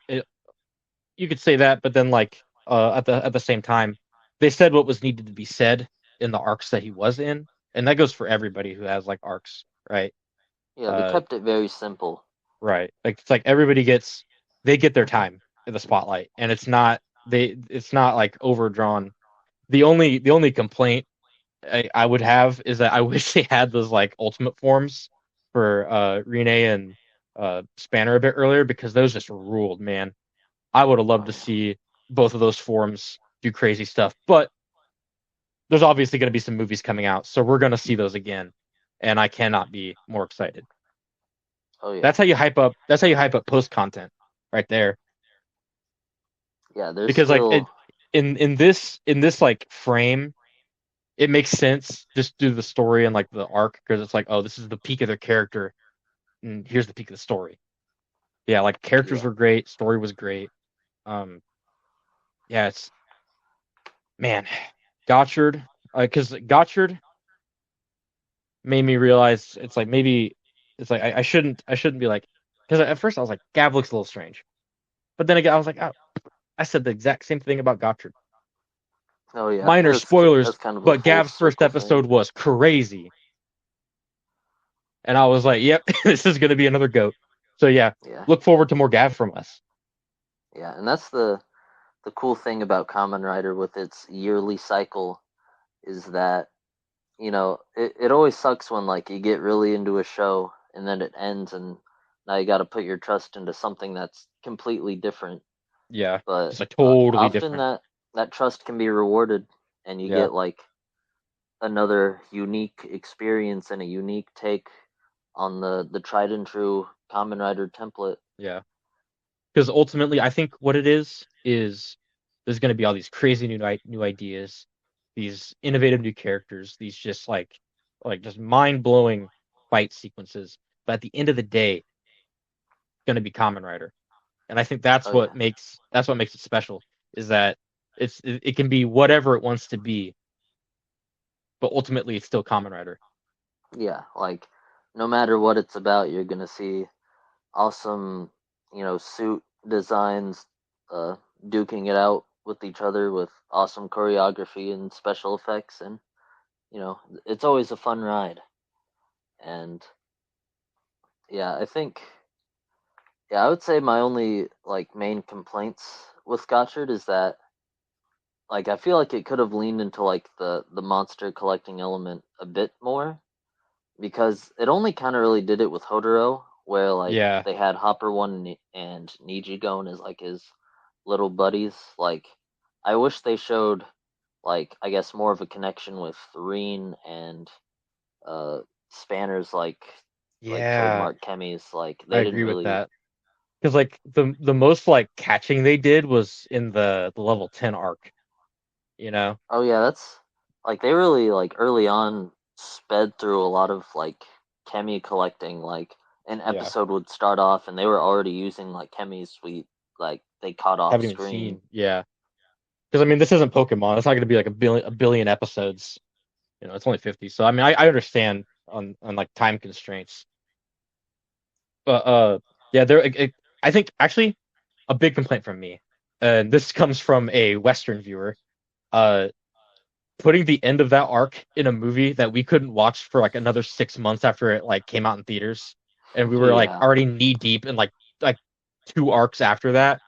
you could say that, but then like at the same time, they said what was needed to be said in the arcs that he was in, and that goes for everybody who has like arcs, right? Yeah, they Uh, kept it very simple. right. Like it's like everybody gets they get their time in the spotlight, and it's not like overdrawn. The only complaint I would have is that I wish they had those like ultimate forms for Rene and Spanner a bit earlier because those just ruled, man. I would have loved Oh to yeah. see both of those forms do crazy stuff, but there's obviously going to be some movies coming out, so we're going to see those again, and I cannot be more excited. Oh yeah. That's how you hype up post content right there. Yeah, there's Because like still in this like frame, it makes sense just through the story and like the arc because it's like, oh, this is the peak of their character, and here's the peak of the story. Yeah, like characters yeah. were great, story was great. Um, yeah, it's man, Gotchard, because Gotchard made me realize it's like maybe it's like I shouldn't be like because at first I was like Gav looks a little strange, but then again I was like, oh, I said the exact same thing about Gotchard. Oh yeah. Minor spoilers, That's kind of a but full Gav's first circle thing. episode was crazy, and I was like, yep, this is gonna be another goat. So yeah, Yeah. look forward to more Gav from us. Yeah, and that's the cool thing about Kamen Rider with its yearly cycle is that it always sucks when like you get really into a show and then it ends and now you got to put your trust into something that's completely different. Yeah, But just like totally often different. that trust can be rewarded, and you Yeah, get like another unique experience and a unique take on the tried and true Kamen Rider template. yeah. Because ultimately, I think what it is there's going to be all these crazy new ideas, these innovative new characters, these just like just mind blowing fight sequences. But at the end of the day, it's going to be Kamen Rider, and I think Oh yeah, that's what makes it special is that it can be whatever it wants to be, but ultimately it's still Kamen Rider. yeah. Like no matter what it's about, you're gonna see awesome, suit designs, uh, duking it out with each other with awesome choreography and special effects, and it's always a fun ride. And yeah, I think yeah, I would say my only like main complaints with Gotchard is that like I feel like it could have leaned into like the monster collecting element a bit more because it only kind of really did it with Hodoro, where like Yeah, they had Hopper One and Niji going as like his little buddies. Like, I wish they showed like I guess more of a connection with Reen and uh Spanner's like like Yeah, trademark chemis. Like I they didn't agree with really. that. Because like the most like catching they did was in the level 10 arc, you know? Oh yeah, that's like they really like early on sped through a lot of like chemi collecting. Like an Yeah. episode would start off and they were already using like chemi's suite. Like they caught off Haven't even screen. seen. Yeah. Because I mean this isn't Pokemon. It's not gonna be like a billion episodes. You know, it's only 50. So I mean I understand on like time constraints. But yeah, I think actually a big complaint from me, and this comes from a Western viewer, uh putting the end of that arc in a movie that we couldn't watch for like another 6 months after it like came out in theaters, and we were like Yeah, already knee deep in like two arcs after that.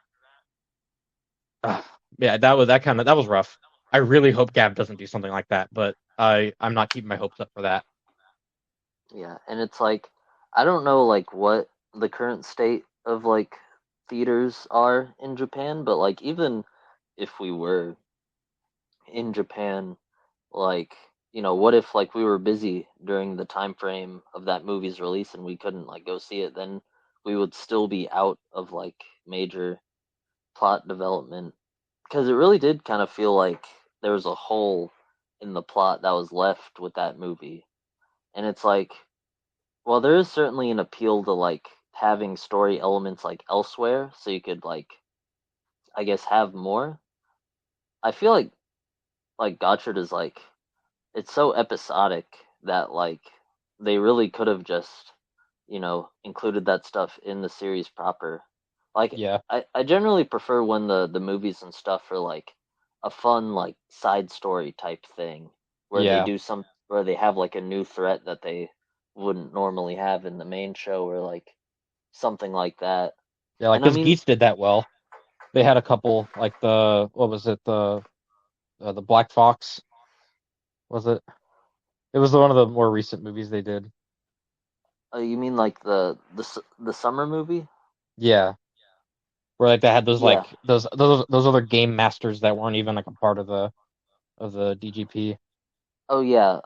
Ah, yeah, that was rough. I really hope Gab doesn't do something like that, but I'm not keeping my hopes up for that. yeah, and it's like I don't know like what the current state of like theaters are in Japan, but like even if we were in Japan, like what if like we were busy during the time frame of that movie's release and we couldn't like go see it, then we would still be out of like major plot development because it really did kind of feel like there was a hole in the plot that was left with that movie. And it's like, well, there is certainly an appeal to like having story elements like elsewhere so you could like I guess have more. I feel like Gotchard is like it's so episodic that like they really could have just included that stuff in the series proper. Like Yeah, I generally prefer when the movies and stuff are like a fun like side story type thing where they yeah, do some where they have like a new threat that they wouldn't normally have in the main show or like something like that. yeah. Like And I because mean, Geats did that well. They had a couple like the what was it the Black Fox was it? It was one of the more recent movies they did. you mean like the summer movie? Yeah, where like they had those Yeah. like those other game masters that weren't even like a part of the DGP. Oh yeah.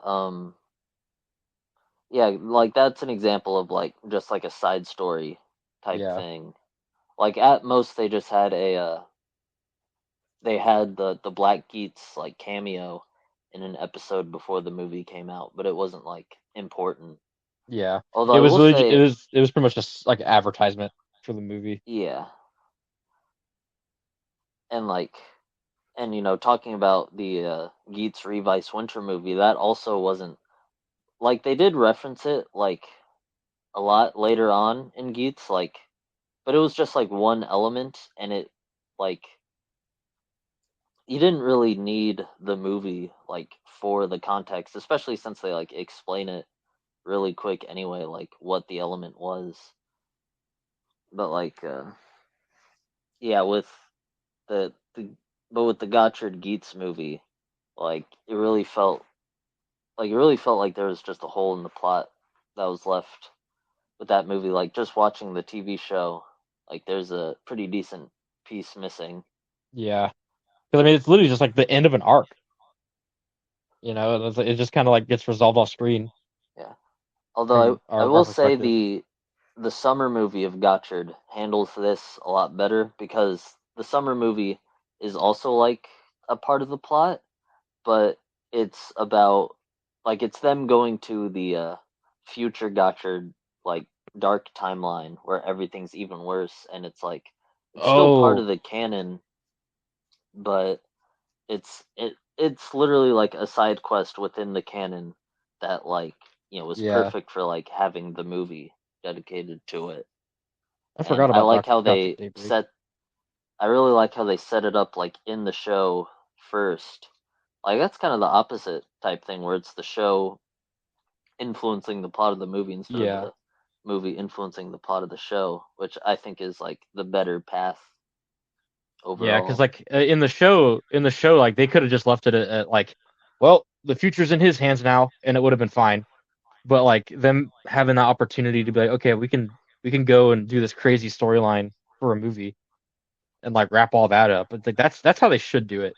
Yeah, like that's an example of like just like a side story type Yeah, thing. Like at most they just had a they had the Black Geats like cameo in an episode before the movie came out, but it wasn't like important. yeah. Although I will say, It was pretty much just like advertisement for the movie. yeah, and like and talking about the Geats Revice Winter movie, that also wasn't like they did reference it like a lot later on in Geats, like but it was just like one element and it like you didn't really need the movie like for the context, especially since they like explain it really quick anyway, like what the element was. But like, yeah, with the but with the Gotchard Geats movie, like it really felt like there was just a hole in the plot that was left with that movie. Like just watching the TV show, like there's a pretty decent piece missing. Yeah, because I mean it's literally just like the end of an arc. You know, it just kind of like gets resolved off screen Yeah. Although from I our will say perspective. the summer movie of Gotchard handles this a lot better because the summer movie is also like a part of the plot, but it's about like it's them going to the future Gotchard like dark timeline where everything's even worse and it's like it's still part Oh, of the canon, but it's literally like a side quest within the canon that like was yeah. perfect for like having the movie dedicated to it. I And forgot about Gotcha Daybreak. I really like how they set it up like in the show first. Like that's kind of the opposite type thing where it's the show influencing the plot of the movie instead of Yeah, the movie influencing the plot of the show, which I think is like the better path yeah. Because overall. like in the show, like they could have just left it at like, well, the future's in his hands now, and it would have been fine. But like them having the opportunity to be like, okay, we can go and do this crazy storyline for a movie and like wrap all that up. But like that's how they should do it.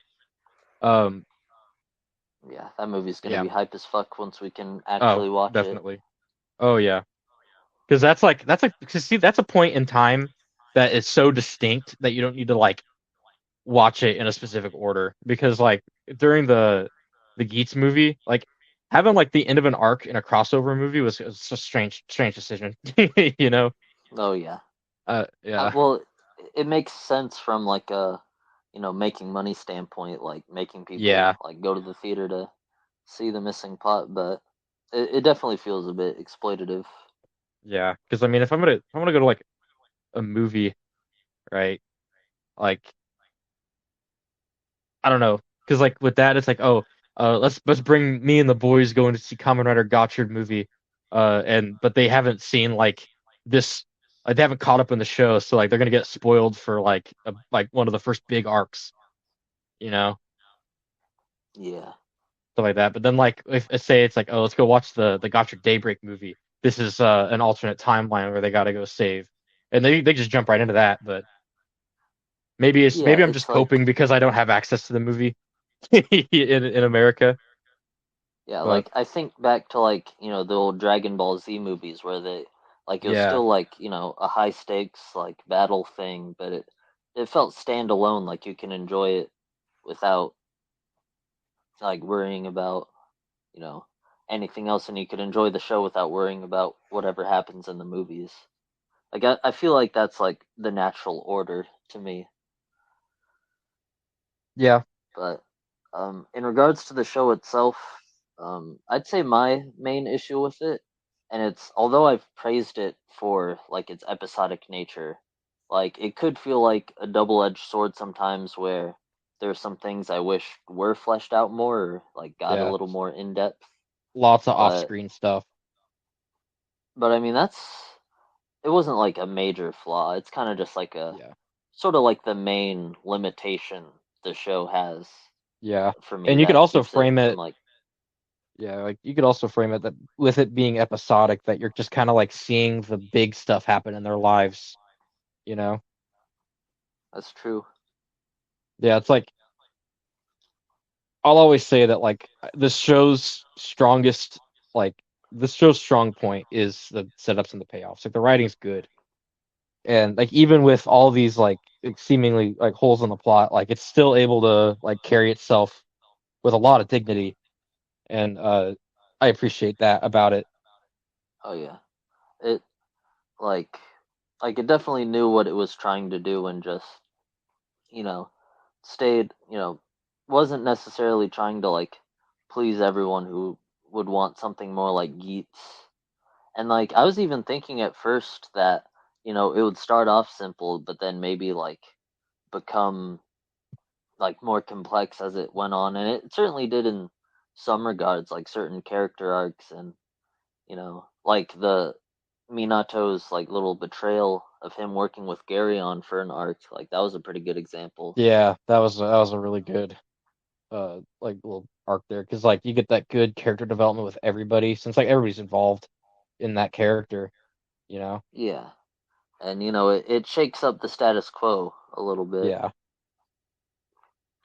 Um, Yeah, that movie's gonna yeah. be hype as fuck once we can Oh, actually watch it. definitely. Oh yeah. because because see that's a point in time that is so distinct that you don't need to like watch it in a specific order because like during the Geats movie, like having like the end of an arc in a crossover movie was a strange decision. You know? Oh yeah. Yeah. Well, it makes sense from like a making money standpoint, like making people Yeah. like go to the theater to see the missing plot, but it definitely feels a bit exploitative. Yeah. Because I mean if I'm gonna go to like a movie, right? Like I don't know. Because like with that it's like, oh, let's bring me and the boys going to see Kamen Rider Gotchard movie. And but they haven't seen like this they haven't caught up in the show, so like they're gonna get spoiled for like one of the first big arcs, you know, Yeah. stuff like that. But then like if say it's like, oh, let's go watch the Gotcha Daybreak movie. This is an alternate timeline where they got to go save, and they just jump right into that. But Yeah, maybe I'm just it's like coping because I don't have access to the movie in America. yeah, But like I think back to like, the old Dragon Ball Z movies where they like it was yeah, still like, a high stakes like battle thing, but it felt standalone, like you can enjoy it without like worrying about, you know, anything else, and you could enjoy the show without worrying about whatever happens in the movies. Like I feel like that's like the natural order to me. yeah, But in regards to the show itself, I'd say my main issue with it, and it's although I've praised it for like its episodic nature, like it could feel like a double-edged sword sometimes, where there's some things I wish were fleshed out more, or like got a yeah, little more in depth. lots of But off-screen stuff. I mean that's it wasn't like a major flaw. It's kind of just like a Yeah, sort of like the main limitation the show has yeah, for me and you could that also keeps it frame from it. like Yeah, like you could also frame it that with it being episodic, that you're just kind of like seeing the big stuff happen in their lives, you know? that's true. Yeah, it's like I'll always say that like this show's strongest like this show's strong point is the setups and the payoffs. Like the writing's good. And like even with all these like, seemingly like holes in the plot, like it's still able to like carry itself with a lot of dignity. And I appreciate that about it. Oh yeah. It like it definitely knew what it was trying to do and just, you know, stayed, wasn't necessarily trying to like please everyone who would want something more like Geats. And like I was even thinking at first that, it would start off simple but then maybe like become like more complex as it went on, and it certainly did in some regards, like certain character arcs, and like the Minato's like little betrayal of him working with Gary on for an arc, like that was a pretty good example. Yeah, that was a really good like little arc there because like you get that good character development with everybody since like everybody's involved in that character, you know? Yeah, and it shakes up the status quo a little bit, Yeah,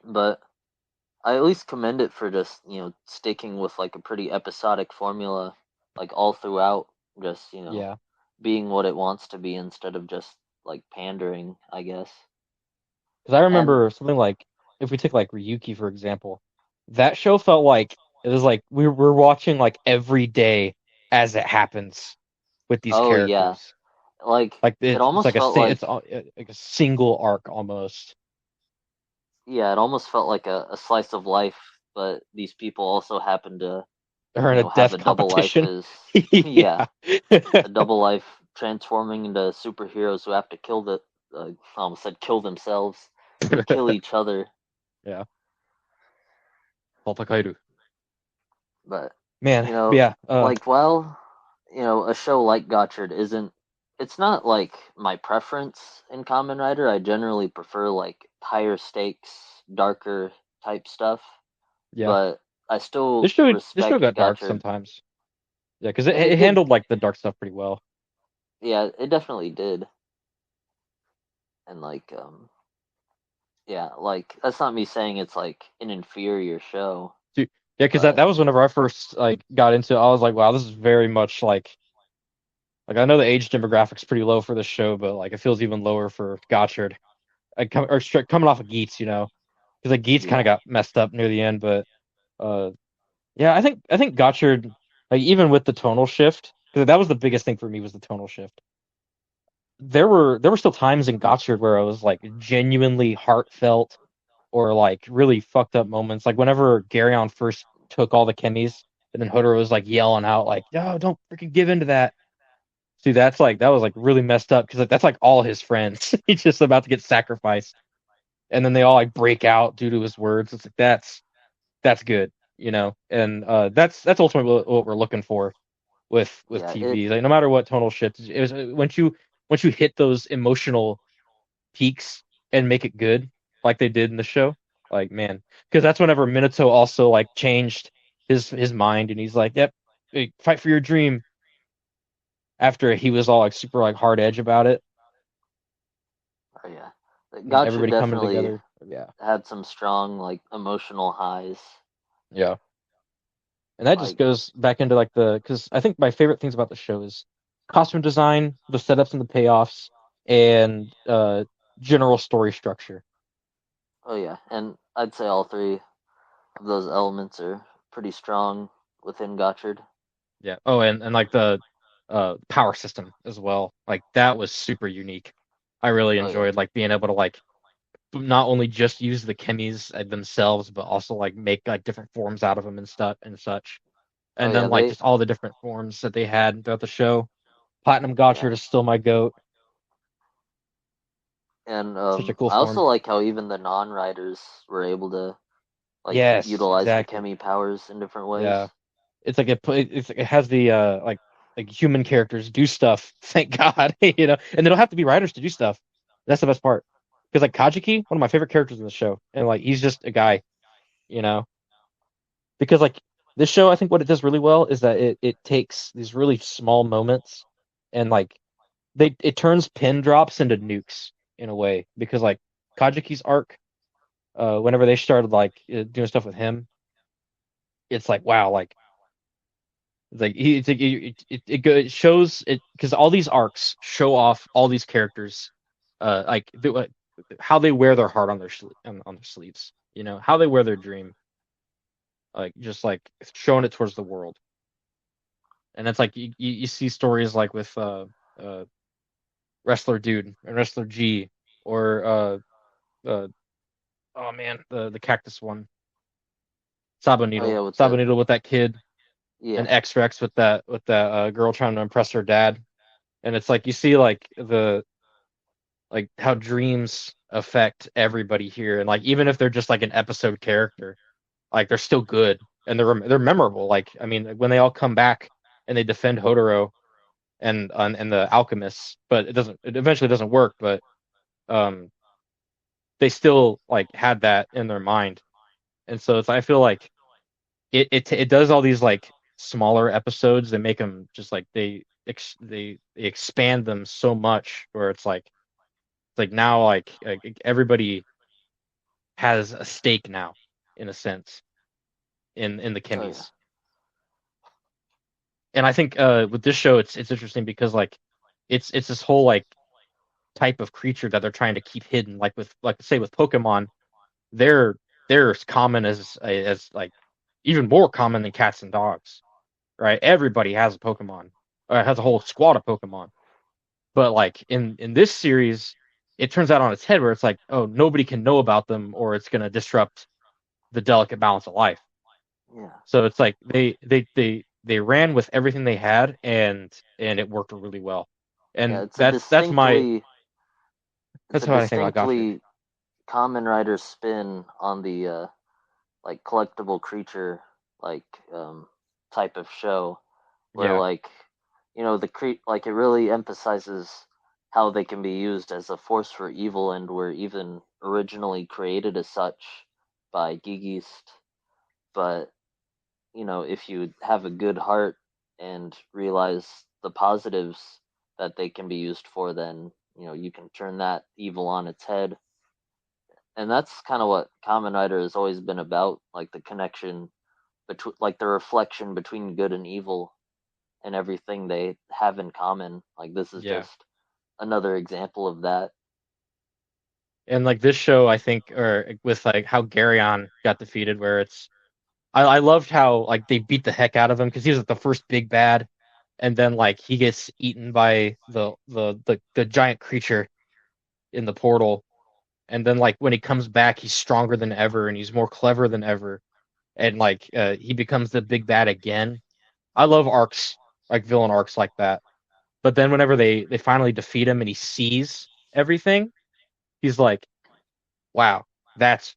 but I at least commend it for just sticking with like a pretty episodic formula, like all throughout, just yeah. being what it wants to be instead of just like pandering, I guess. Because I And remember something like if we take like Ryuki for example, that show felt like it was like we're watching like every day as it happens with these oh yeah, characters. like Like it it's almost like a felt it's like a single arc almost. it almost felt like a slice of life, but these people also happen to They're in a have death a double life competition. as yeah, Yeah. a double life transforming into superheroes who have to kill I almost said kill themselves or kill each other. Yeah. 戦える But Man, yeah, like while a show like Gotchard isn't, it's not like my preference in Kamen Rider. I generally prefer like higher stakes, darker type stuff, yeah. but I still This show respect got dark Gotchard. sometimes. Yeah, because it It did, handled like the dark stuff pretty well. yeah, it definitely did. And like yeah, like that's not me saying it's like an inferior show, Dude, yeah, because but that was whenever I first like got into it, I was like, wow, this is very much like Like I know the age demographic's pretty low for this show, but like it feels even lower for Gotchard. Coming off of Geats, because like Geats kind of Yeah, got messed up near the end, but uh, yeah, I think Gotchard, like even with the tonal shift, because that was the biggest thing for me was the tonal shift. There were still times in Gotchard where I was like genuinely heartfelt or like really fucked up moments. Like whenever Garyon first took all the chemis, and then Hodor was like yelling out like, "No, don't freaking give in to that." See, that was like really messed up because like, that's like all his friends. He's just about to get sacrificed, and then they all like break out due to his words. It's like that's good, and that's ultimately what we're looking for with yeah. It TV. Like no matter what tonal shift, it was once you hit those emotional peaks and make it good, like they did in the show. Like man, because that's whenever Minato also like changed his mind, and he's like, "Yep, hey, fight for your dream." After he was all like super like hard edge about it, Oh yeah, and Gotcha everybody coming definitely together. Yeah, had some strong like emotional highs. yeah. And that just Like, goes back into like because I think my favorite things about the show is costume design, the setups and the payoffs, and general story structure. oh yeah, and I'd say all three of those elements are pretty strong within Gotchard. Yeah. Oh, and like the power system as well. Like that was super unique. I really Oh yeah, enjoyed like being able to like not only just use the chemis themselves, but also like make like different forms out of them and stuff and such. oh And yeah, then like they just all the different forms that they had throughout the show. Platinum yeah, Gotchard is still my goat. and Such a cool I also form. like how even the non-riders were able to like Yes, utilize the exactly. chemi powers in different ways. Yeah. It's like it has the like human characters do stuff. Thank God, and they don't have to be writers to do stuff. That's the best part. Because like Kajiki, one of my favorite characters in the show, and like he's just a guy, you know. Because like this show, I think what it does really well is that it takes these really small moments and like it turns pin drops into nukes in a way. Because like Kajiki's arc, whenever they started like doing stuff with him, it's like wow, like it shows it because all these arcs show off all these characters, how they wear their heart on their sleeves. How they wear their dream, like just like showing it towards the world. And it's like you see stories like with uh wrestler dude and wrestler G or uh oh man the cactus one Oh yeah, with Sabo the Needle with that kid and yeah, X-Rex with that girl trying to impress her dad. And it's like you see like how dreams affect everybody here, and like even if they're just like an episode character, like they're still good and they're memorable. Like I mean, when they all come back and they defend Hodoro and the alchemists, but it eventually doesn't work. But um, they still like had that in their mind, and so I feel like it does all these like smaller episodes. They make them just like they expand them so much where it's like now like everybody has a stake now, in a sense, in the oh yeah, chemis. And I think with this show, it's interesting because like it's this whole like type of creature that they're trying to keep hidden. Like like say with Pokemon, they're they're as common as like even more common than cats and dogs, right? Everybody has a Pokemon, has a whole yeah, squad of Pokemon. But like in this series, it turns out on its head where it's like, oh, nobody can know about them, or it's gonna disrupt the delicate balance of life. yeah, So it's like they ran with everything they had, and it worked really well. yeah. And that's It's a how I think about Gotchard. distinctly Kamen Rider spin on the like collectible creature like um type of show where Yeah, like like it really emphasizes how they can be used as a force for evil and were even originally created as such by Gigist. But if you have a good heart and realize the positives that they can be used for, then you can turn that evil on its head. And that's kind of what Kamen Rider has always been about, like the connection between, like the reflection between good and evil. and everything they have in common. Like this is Yeah. just another example of that. And like this show, I think, or with like how Garyon got defeated, where I loved how like they beat the heck out of him because he was like, the first big bad, and then like he gets eaten by the giant creature in the portal, and then like when he comes back, he's stronger than ever and he's more clever than ever, and like he becomes the big bad again. I love arcs like villain arcs like that. But then whenever they finally defeat him and he sees everything, he's like, wow, that's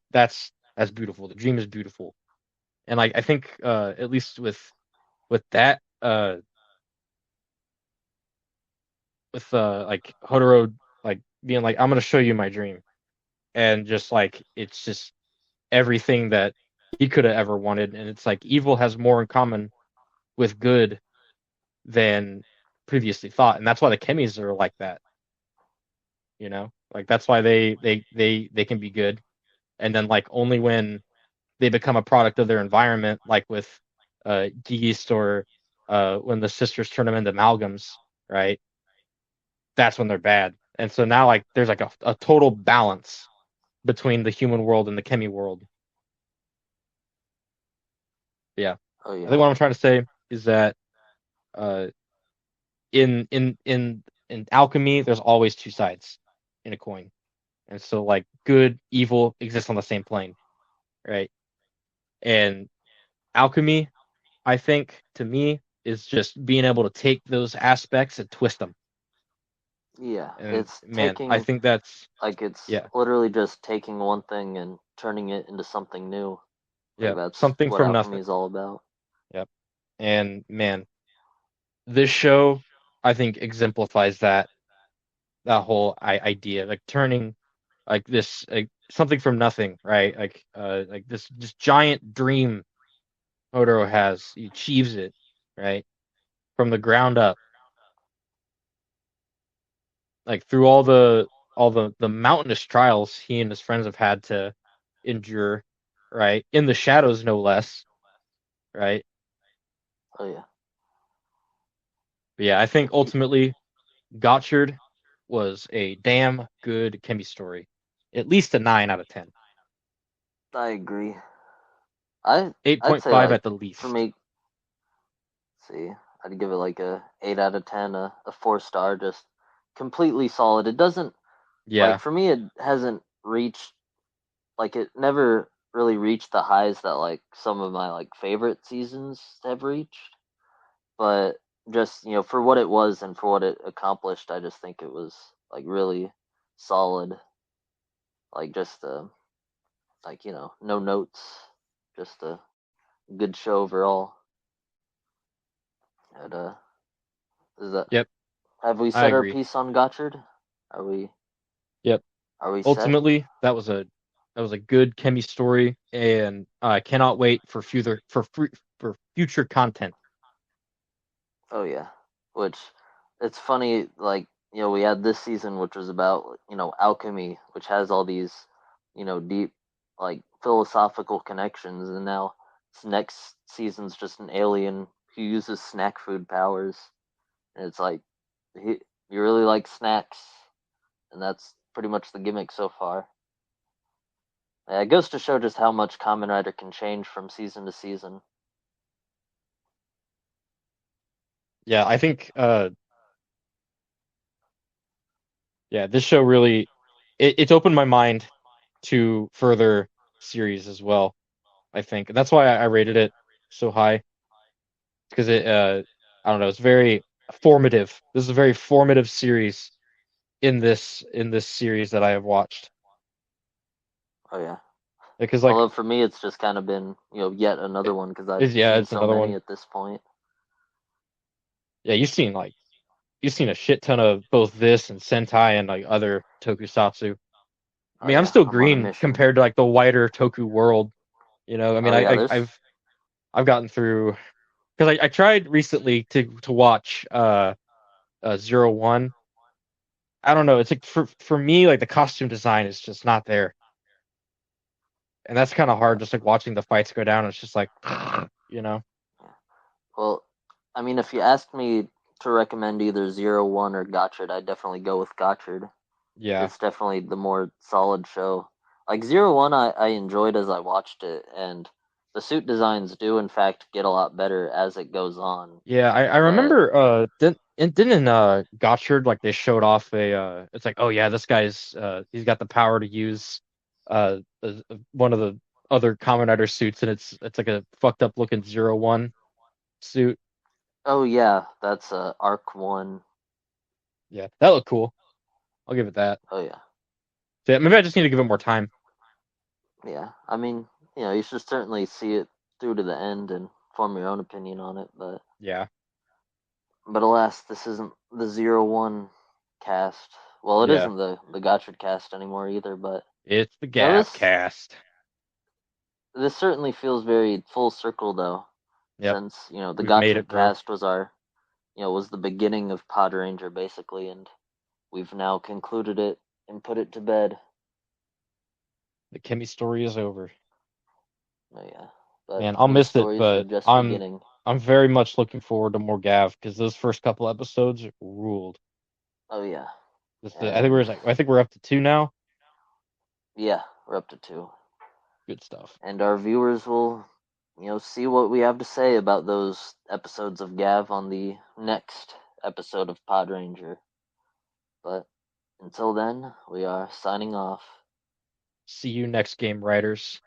beautiful. The dream is beautiful. And like I think at least with that with like Hodoro like being like I'm gonna show you my dream, and just like it's just everything that he could have ever wanted, and it's like evil has more in common with good than previously thought, and that's why the chemis are like that, you know, like that's why they can be good, and then like only when they become a product of their environment, like with Geese or when the sisters turn them into amalgams, right? That's when they're bad. And so now like there's like a total balance between the human world and the chemi world. Yeah. Oh I think yeah, what I'm trying to say is that uh in alchemy there's always two sides in a coin. And so like good, evil exist on the same plane, right? And alchemy, I think to me is just being able to take those aspects and twist them. yeah. And It's man, I taking think that's like it's yeah, literally just taking one thing and turning it into something new. Like yeah, that's something what from alchemy nothing. is all about. Yep. And man, this show I think exemplifies that whole idea, like turning like this like something from nothing, right? Like this giant dream Otaro has, he achieves it, right? From the ground up, like through all the mountainous trials he and his friends have had to endure, right? In the shadows, no less, right? Oh yeah, But yeah, I think he, ultimately Gotchard was a damn good Kemi story. At least a 9 out of 10. I agree. I I'd say 8.5 like at the for least. me, see, I'd give it like a 8 out of 10, a 4 star, just completely solid. It doesn't like Yeah. for me it hasn't reached like it never really reached the highs that like some of my like favorite seasons have reached. But just for what it was and for what it accomplished, I just think it was like really solid. Like just like no notes, just a good show overall. And is that Yep. have we I said our agree. piece on Gotchard? Are we Yep. are we set? Ultimately, that was a good Kemi story, and I cannot wait for future content. Oh yeah. Which it's funny, like we had this season which was about alchemy, which has all these deep like philosophical connections, and now this next season's just an alien who uses snack food powers, and it's like he, you really like snacks, and that's pretty much the gimmick so far. Yeah, it goes to show just how much Kamen Rider can change from season to season. Yeah, I think yeah, this show really it's opened my mind to further series as well, I think. And that's why I rated it so high because it I don't know, it's very formative. This is a very formative series in this series that I have watched. Oh yeah. Because like Although for me, it's just kind of been yet another it, one because I've yeah, seen it's so another many one. at this point. Yeah, you've seen a shit ton of both this and Sentai and like other tokusatsu. I Oh mean, I'm yeah, still I'm on a green mission. compared to like the wider Toku world. You know, I mean, Oh yeah, I've gotten through because I tried recently to watch 01. I don't know. It's like for me, like the costume design is just not there, and that's kind of hard. yeah, Just like watching the fights go down, it's just like, you know. yeah. Well, I mean, if you asked me to recommend either Zero One or Gotchard, I'd definitely go with Gotchard. Yeah. It's definitely the more solid show. Like Zero One, I enjoyed as I watched it, and the suit designs do in fact get a lot better as it goes on. Yeah, I But remember didn't in Gotchard like they showed off a it's like, oh yeah, this guy's he's got the power to use one of the other Kamen Rider suits, and it's like a fucked up looking 01 suit. oh yeah, that's Arc One. Yeah, that looked cool. I'll give it that. Oh yeah, So, yeah, maybe I just need to give it more time. yeah. I mean, you should certainly see it through to the end and form your own opinion on it. Yeah. But alas, this isn't the Zero One cast. Well, it Yeah. isn't the Gotchard cast anymore either. But It's the you know, Gap cast. this certainly feels very full circle though, Yep. since the We've made it, Gotchard bro. cast was our was the beginning of Podranger basically, and we've now concluded it and put it to bed. The Kimmy story is over. Oh yeah, but Man, I'll Kimmy miss it, stories are but just I'm beginning. I'm very much looking forward to more Gav because those first couple episodes ruled. Oh yeah, I think and we're up to two now. yeah, we're up to two, Good stuff. and our viewers will see what we have to say about those episodes of Gav on the next episode of Podranger. But until then, we are signing off. See you next game, writers.